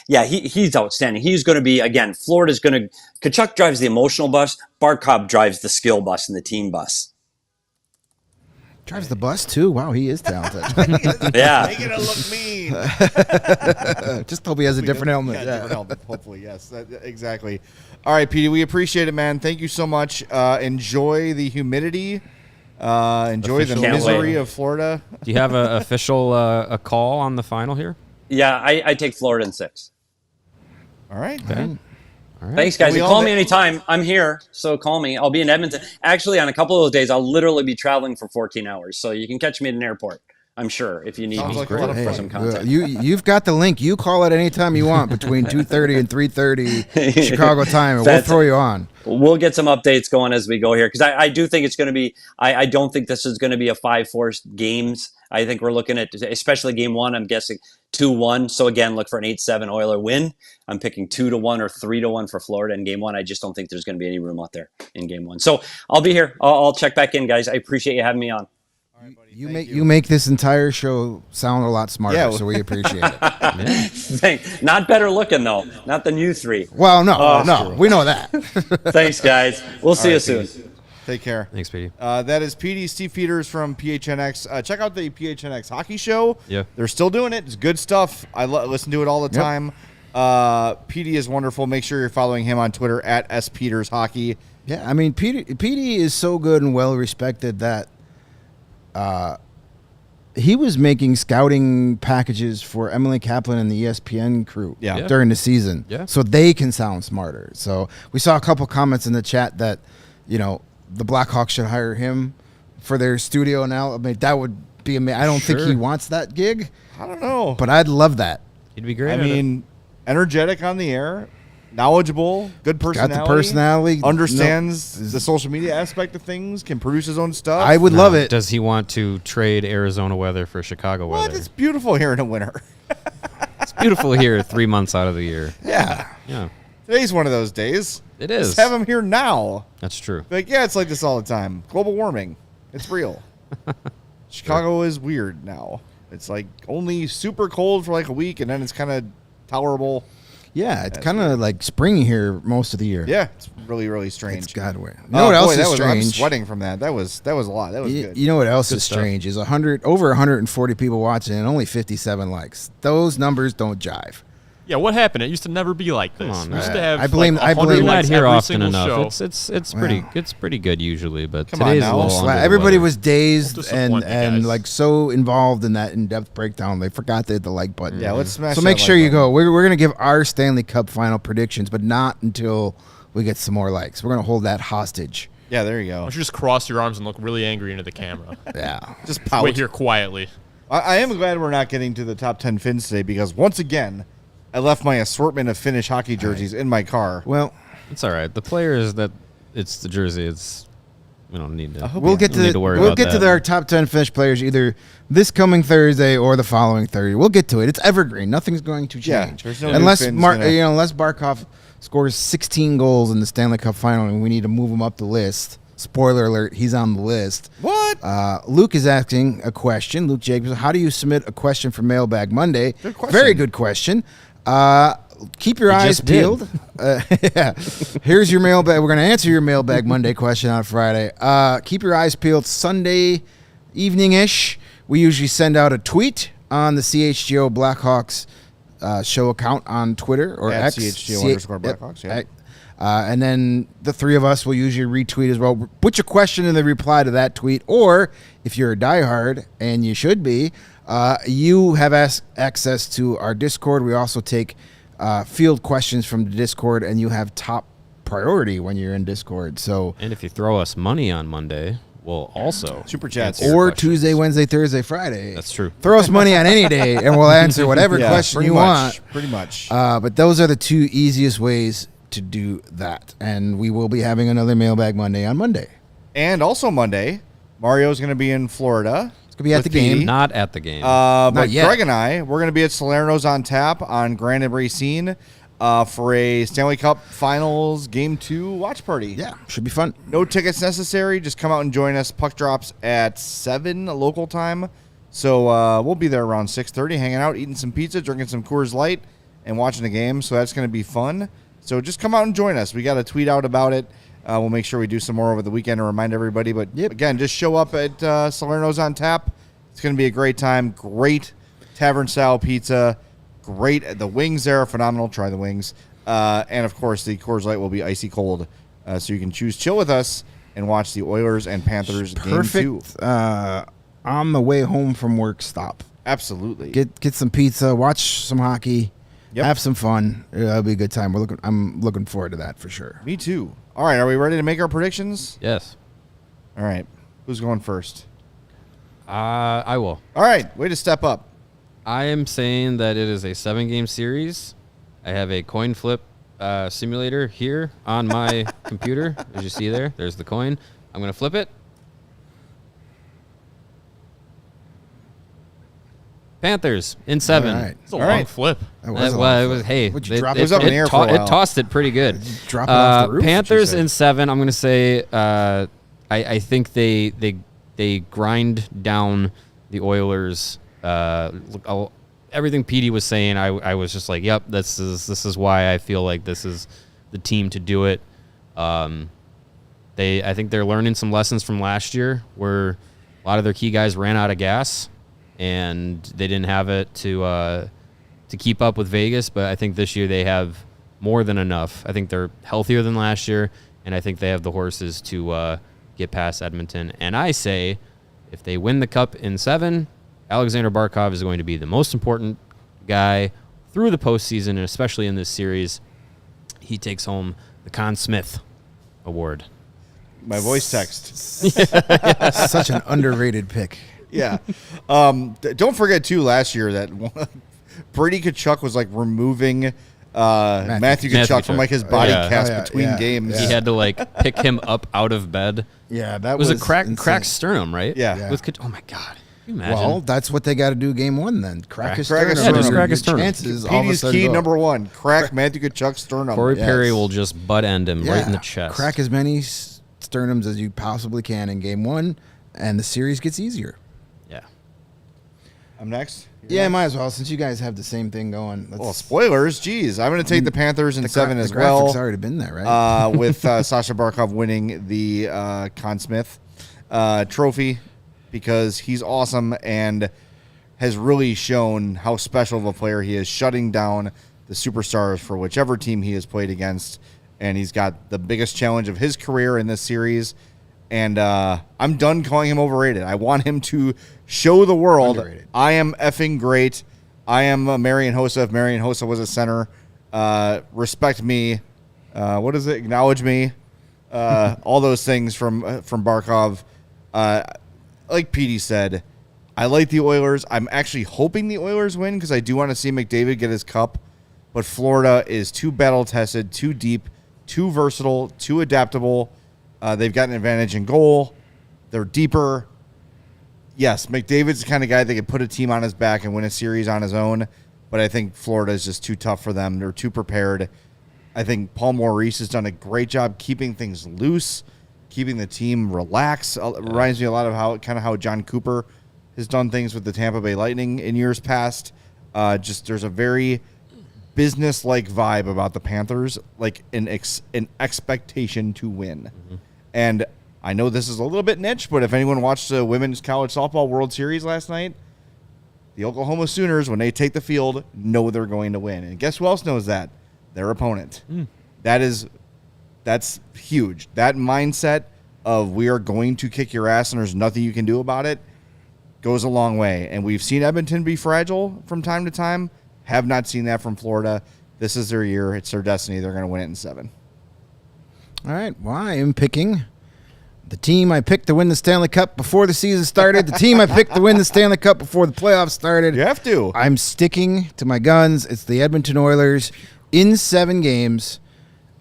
He's outstanding. He's going to be, again, Florida's going to. Tkachuk drives the emotional bus. Barkov drives the skill bus and the team bus. Drives the bus too. Wow, he is talented. Yeah, making it look mean. Just hope he has a different helmet. Yeah, different helmet. Hopefully, yes, exactly. All right, Petey, we appreciate it, man. Thank you so much. Enjoy the humidity. Enjoy the misery of Florida. Do you have an official a call on the final here? Yeah, I take Florida in 6. All right. Okay. All right. Thanks, guys. Call me anytime. I'm here, so call me. I'll be in Edmonton. Actually, on a couple of those days, I'll literally be traveling for 14 hours, so you can catch me at an airport, I'm sure, if you need me like for some content. You've got the link. You call it anytime you want between 2:30 and 3:30 Chicago time, and we'll throw you on. We'll get some updates going as we go here, because I do think it's going to be – I don't think this is going to be a 5-4 games. I think we're looking at, especially game 1, I'm guessing 2-1. So, again, look for an 8-7 Oiler win. I'm picking 2-1 or 3-1 for Florida in game 1. I just don't think there's going to be any room out there in game 1. So, I'll be here. I'll check back in, guys. I appreciate you having me on. All right, buddy. You make this entire show sound a lot smarter, so we appreciate it. Not better looking, though. Not than you three. Well, no, we know that. Thanks, guys. We'll see you soon. Take care. Thanks, Petey. That is PD Steve Peters from PHNX. Check out the PHNX Hockey Show. Yeah. They're still doing it. It's good stuff. I listen to it all the time. PD is wonderful. Make sure you're following him on Twitter at @SPetersHockey. Yeah, I mean, PD is so good and well respected that he was making scouting packages for Emily Kaplan and the ESPN crew during the season, so they can sound smarter. So we saw a couple comments in the chat that, the Blackhawks should hire him for their studio now. I mean, that would be amazing. I don't think he wants that gig. I don't know. But I'd love that. He'd be great. I mean, energetic on the air, knowledgeable, good personality. Got the personality. Understands the social media aspect of things, can produce his own stuff. I would love it. Does he want to trade Arizona weather for Chicago weather? It's beautiful here in the winter. It's beautiful here 3 months out of the year. Yeah. Today's one of those days. It is. Just have them here now. That's true. It's like this all the time. Global warming. It's real. Chicago is weird now. It's like only super cold for like a week, and then it's kind of tolerable. Yeah, it's kind of like spring here most of the year. Yeah, it's really, really strange. It's God weird. You know what else is strange? I'm sweating from that. That was a lot. That was good. You know what else Good is stuff. strange is over 140 people watching and only 57 likes. Those numbers don't jive. Yeah, what happened? It used to never be like this. Come on, we used man. to have I blame- like I 100 blame- You're not likes here every often single enough. show. It's pretty it's pretty good usually, but Come on today's now. a little under the Everybody weather. was dazed Don't and disappoint me, guys. like so involved in that in-depth breakdown, they forgot to hit the like button. Yeah, let's smash So that make sure like you button. go. We're gonna give our Stanley Cup Final predictions, but not until we get some more likes. We're gonna hold that hostage. Yeah, there you Why go. don't you just cross your arms and look really angry into the camera? Yeah. Just pout. Wait here quietly. I am glad we're not getting to the top 10 Finns today because once again, I left my assortment of Finnish hockey jerseys in my car. Well, It's all right. The players that it's the jersey. We don't need to. we'll get we don't need to worry we'll about get to that. our top 10 Finnish players either this coming Thursday or the following Thursday. We'll get to it. It's evergreen. Nothing's going to Yeah, change. there's no new unless Finns gonna- unless Barkov scores 16 goals in the Stanley Cup Final and we need to move him up the list. Spoiler alert, he's on the list. What? Luke is asking a question. Luke Jacobs, how do you submit a question for Mailbag Monday? Good question. Very good question. Keep your You eyes just did. peeled. Yeah. Here's your mailbag. We're going to answer your Mailbag Monday question on Friday. Keep your eyes peeled Sunday evening-ish. We usually send out a tweet on the CHGO Blackhawks show account on Twitter or At X. CHGO_Blackhawks, yeah. And then the three of us will usually retweet as well. Put your question in the reply to that tweet. Or if you're a diehard, and you should be, you have access to our Discord. We also take field questions from the Discord, and you have top priority when you're in Discord. So, And if you throw us money on Monday, we'll also Super chats. answer your or questions. Tuesday, Wednesday, Thursday, Friday. That's true. Throw us money on any day, and we'll answer whatever Yeah, question pretty you much, want. Pretty much. But those are the two easiest ways to do that. And we will be having another Mailbag Monday on Monday. And also Monday, Mario's going to be in Florida. It's going to be at with the game. Petey. Not at the game. But yet. Greg and I, we're going to be at Salerno's on Tap on Grand and Racine for a Stanley Cup Finals Game 2 watch party. Yeah, should be fun. No tickets necessary. Just come out and join us. Puck drops at 7 local time. So we'll be there around 6:30, hanging out, eating some pizza, drinking some Coors Light, and watching the game. So that's going to be fun. So just come out and join us. We got to tweet out about it. We'll make sure we do some more over the weekend to remind everybody. But again, just show up at Salerno's on Tap. It's going to be a great time. Great tavern-style pizza. Great. The wings there are phenomenal. Try the wings. And, of course, the Coors Light will be icy cold. So you can choose chill with us and watch the Oilers and Panthers Game 2. Perfect on the way home from work stop. Absolutely. Get some pizza, watch some hockey, Yep. have some fun. It'll be a good time. I'm looking forward to that for sure. Me too. All right. Are we ready to make our predictions? yes. All right. Who's going first? I will. All right. Way to step up. I am saying that it is a 7-game series. I have a coin flip simulator here on my computer. As you see there, there's the coin. I'm going to flip it. Panthers in 7. All right. It's a All long right. flip. That Well, a lot it of was. fun. Hey, Would you drop it was up in the air for a while. It tossed it pretty good. Drop it off the roof? Panthers What you in 7. I'm going to say. I think they grind down the Oilers. Everything Petey was saying, I was just like, yep, this is why I feel like this is the team to do it. I think they're learning some lessons from last year, where a lot of their key guys ran out of gas, and they didn't have it to keep up with Vegas. But I think this year they have more than enough. I think they're healthier than last year, and I think they have the horses to get past Edmonton. And I say, if they win the Cup in 7, Alexander Barkov is going to be the most important guy through the postseason, and especially in this series. He takes home the Conn Smith Award. My voice text. Such an underrated pick. Yeah. Don't forget, too, last year that Brady Tkachuk was like removing Matthew Tkachuk from like his body Yeah. cast Oh, yeah, between yeah, games. He had to like pick him up out of bed. Yeah, that It was a insane. cracked sternum, right? Yeah. Yeah. With oh my god, can you imagine? Well, that's what they got to do game 1 then. Crack his Crack his sternum. sternum. Yeah, just crack his Your sternum. chances all of a Petey's sudden key go up. number 1. Crack Matthew Tkachuk's sternum. Corey yes. Perry will just butt end him right in the chest. Crack as many sternums as you possibly can in game 1, and the series gets easier. Yeah. I'm next. Yeah, might as well, since you guys have the same thing going. Well, spoilers. Geez. I'm going to take the Panthers in 7 as well. The graphics already been there, right? With Sasha Barkov winning the Conn Smith trophy because he's awesome and has really shown how special of a player he is, shutting down the the superstars for whichever team he has played against. And he's got the biggest challenge of his career in this series. And I'm done calling him overrated. I want him to show the world Underrated. I am effing great. I am Marian Hossa. If Marian Hossa was a center, respect me. What is it? Acknowledge me. All those things from Barkov. Like Petey said, I like the Oilers. I'm actually hoping the Oilers win because I do want to see McDavid get his cup. But Florida is too battle-tested, too deep, too versatile, too adaptable. They've got an advantage in goal. They're deeper. Yes, McDavid's the kind of guy that can put a team on his back and win a series on his own, but I think Florida is just too tough for them. They're too prepared. I think Paul Maurice has done a great job keeping things loose, keeping the team relaxed. It reminds me a lot of how John Cooper has done things with the Tampa Bay Lightning in years past. Just there's a very business-like vibe about the Panthers, like an expectation to win. Mm-hmm. And I know this is a little bit niche, but if anyone watched the Women's College Softball World Series last night, the Oklahoma Sooners, when they take the field, know they're going to win. And guess who else knows that? Their opponent. That's huge. That mindset of we are going to kick your ass and there's nothing you can do about it goes a long way. And we've seen Edmonton be fragile from time to time. Have not seen that from Florida. This is their year. It's their destiny. They're going to win it in 7. All right. Well, I am picking the team I picked to win the Stanley Cup before the season started. The team I picked to win the Stanley Cup before the playoffs started. You have to. I'm sticking to my guns. It's the Edmonton Oilers in 7 games,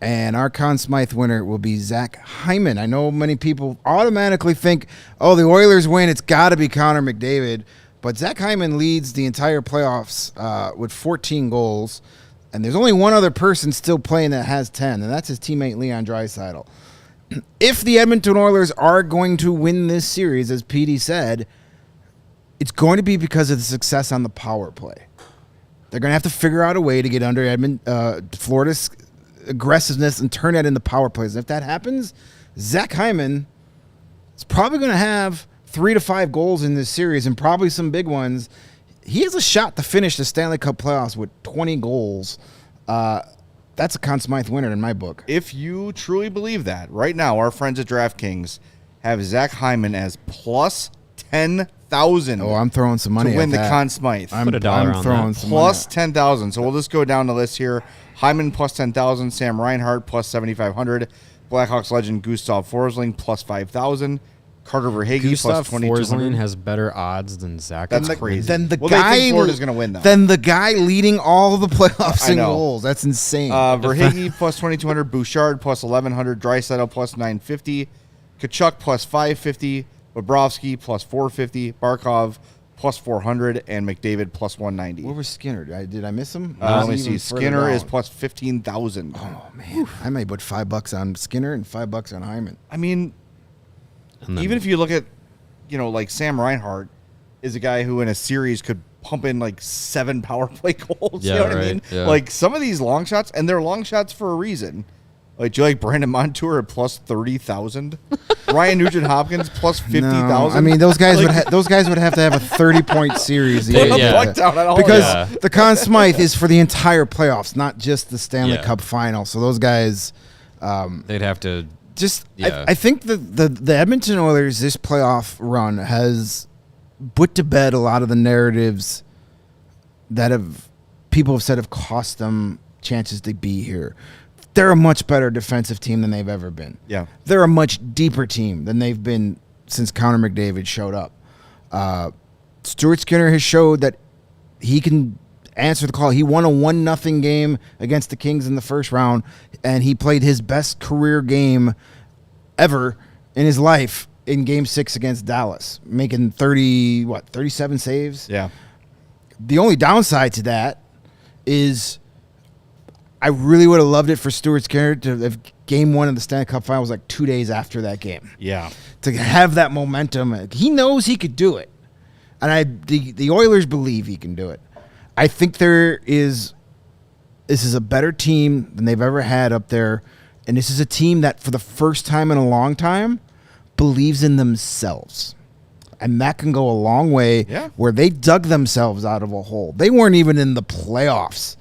and our Conn Smythe winner will be Zach Hyman. I know many people automatically think, oh, the Oilers win, it's got to be Connor McDavid. But Zach Hyman leads the entire playoffs with 14 goals. And there's only one other person still playing that has 10, and that's his teammate Leon Draisaitl. If the Edmonton Oilers are going to win this series, as Petey said, it's going to be because of the success on the power play. They're going to have to figure out a way to get under Florida's aggressiveness and turn that into power plays. And if that happens, Zach Hyman is probably going to have 3 to 5 goals in this series and probably some big ones. He has a shot to finish the Stanley Cup playoffs with 20 goals. That's a Conn Smythe winner in my book. If you truly believe that, right now, our friends at DraftKings have Zach Hyman as plus 10,000. Oh, I'm throwing some money to win at the that. Conn Smythe. Put a dollar on throwing that. some Plus money. 10,000. So we'll just go down the list here. Hyman plus 10,000. Sam Reinhart plus 7,500. Blackhawks legend Gustav Forsling plus 5,000. Carter Verhaeghe Gustav plus 2,200. Forsling has better odds than Zach. That's Hyman. crazy. Then the Well, guy they think Florida's going to win, though. Then the guy leading all the playoffs I in know. goals. That's insane. Verhaeghe plus 2,200. Bouchard plus 1,100. Draisaitl plus 950. Tkachuk plus 550. Bobrovsky plus 450. Barkov plus 400. And McDavid plus 190. Where was Skinner? Did I miss him? Let me He's see. even further Skinner is down. plus 15,000. Oh man, I may put $5 on Skinner and $5 on Hyman. I mean, And then- even if you look at, like Sam Reinhart is a guy who in a series could pump in like 7 power play goals. Yeah, You know what I right, mean? yeah. Like some of these long shots, and they're long shots for a reason. Like, do you like Brandon Montour at plus 30,000? Ryan Nugent Hopkins plus 50,000? No, I mean those guys would have to have a 30-point series. They- Put a yeah. buck down on all Because of Yeah. the Conn Smythe is for the entire playoffs, not just the Stanley Yeah. Cup Final. So those guys, They'd have to. just Yeah. I think the Edmonton Oilers this playoff run has put to bed a lot of the narratives that people have said have cost them chances to be here. They're a much better defensive team than they've ever been. Yeah. They're a much deeper team than they've been since Connor McDavid showed up. Stuart Skinner has showed that he can answer the call. He won a 1-0 game against the Kings in the first round, and he played his best career game ever in his life in Game 6 against Dallas, making 37 saves? Yeah. The only downside to that is I really would have loved it for Stuart Skinner to have Game 1 of the Stanley Cup Final was like 2 days after that game. Yeah. To have that momentum. He knows he could do it. And the Oilers believe he can do it. I think this is a better team than they've ever had up there. And this is a team that for the first time in a long time believes in themselves. And that can go a long way Yeah. where they dug themselves out of a hole. They weren't even in the playoffs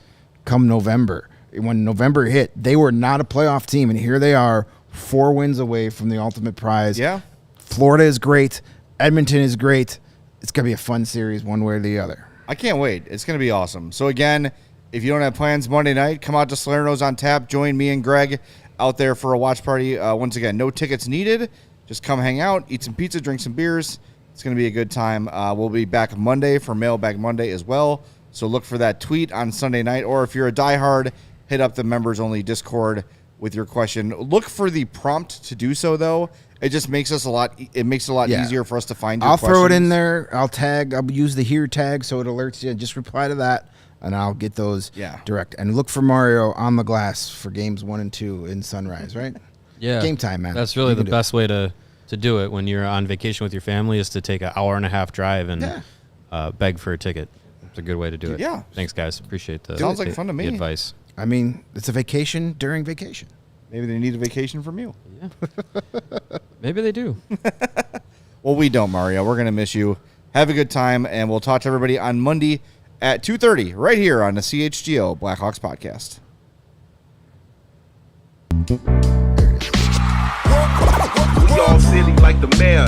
come November. When November hit, they were not a playoff team, and here they are, 4 wins away from the ultimate prize. Yeah. Florida is great. Edmonton is great. It's going to be a fun series one way or the other. I can't wait. It's going to be awesome. So, again, if you don't have plans Monday night, come out to Salerno's on Tap. Join me and Greg out there for a watch party. Once again, no tickets needed. Just come hang out, eat some pizza, drink some beers. It's going to be a good time. We'll be back Monday for Mailbag Monday as well. So look for that tweet on Sunday night. Or if you're a diehard, hit up the members-only Discord with your question. Look for the prompt to do so, though. It just makes us a lot. It makes it a lot easier for us to find. I'll throw it in there. I'll use the here tag so it alerts you. Just reply to that, and I'll get those direct. And look for Mario on the glass for games 1 and 2 in Sunrise. Right? Yeah, game time, man. That's really the best way to do it when you're on vacation with your family is to take an hour-and-a-half drive and beg for a ticket. It's a good way to do it. Yeah. Thanks, guys. Appreciate the Sounds like fun to me. The advice. I mean, it's a vacation during vacation. Maybe they need a vacation from you. Yeah. Maybe they do. Well, we don't, Mario. We're going to miss you. Have a good time, and we'll talk to everybody on Monday at 2:30 right here on the CHGO Blackhawks Podcast. We all silly like the mayor.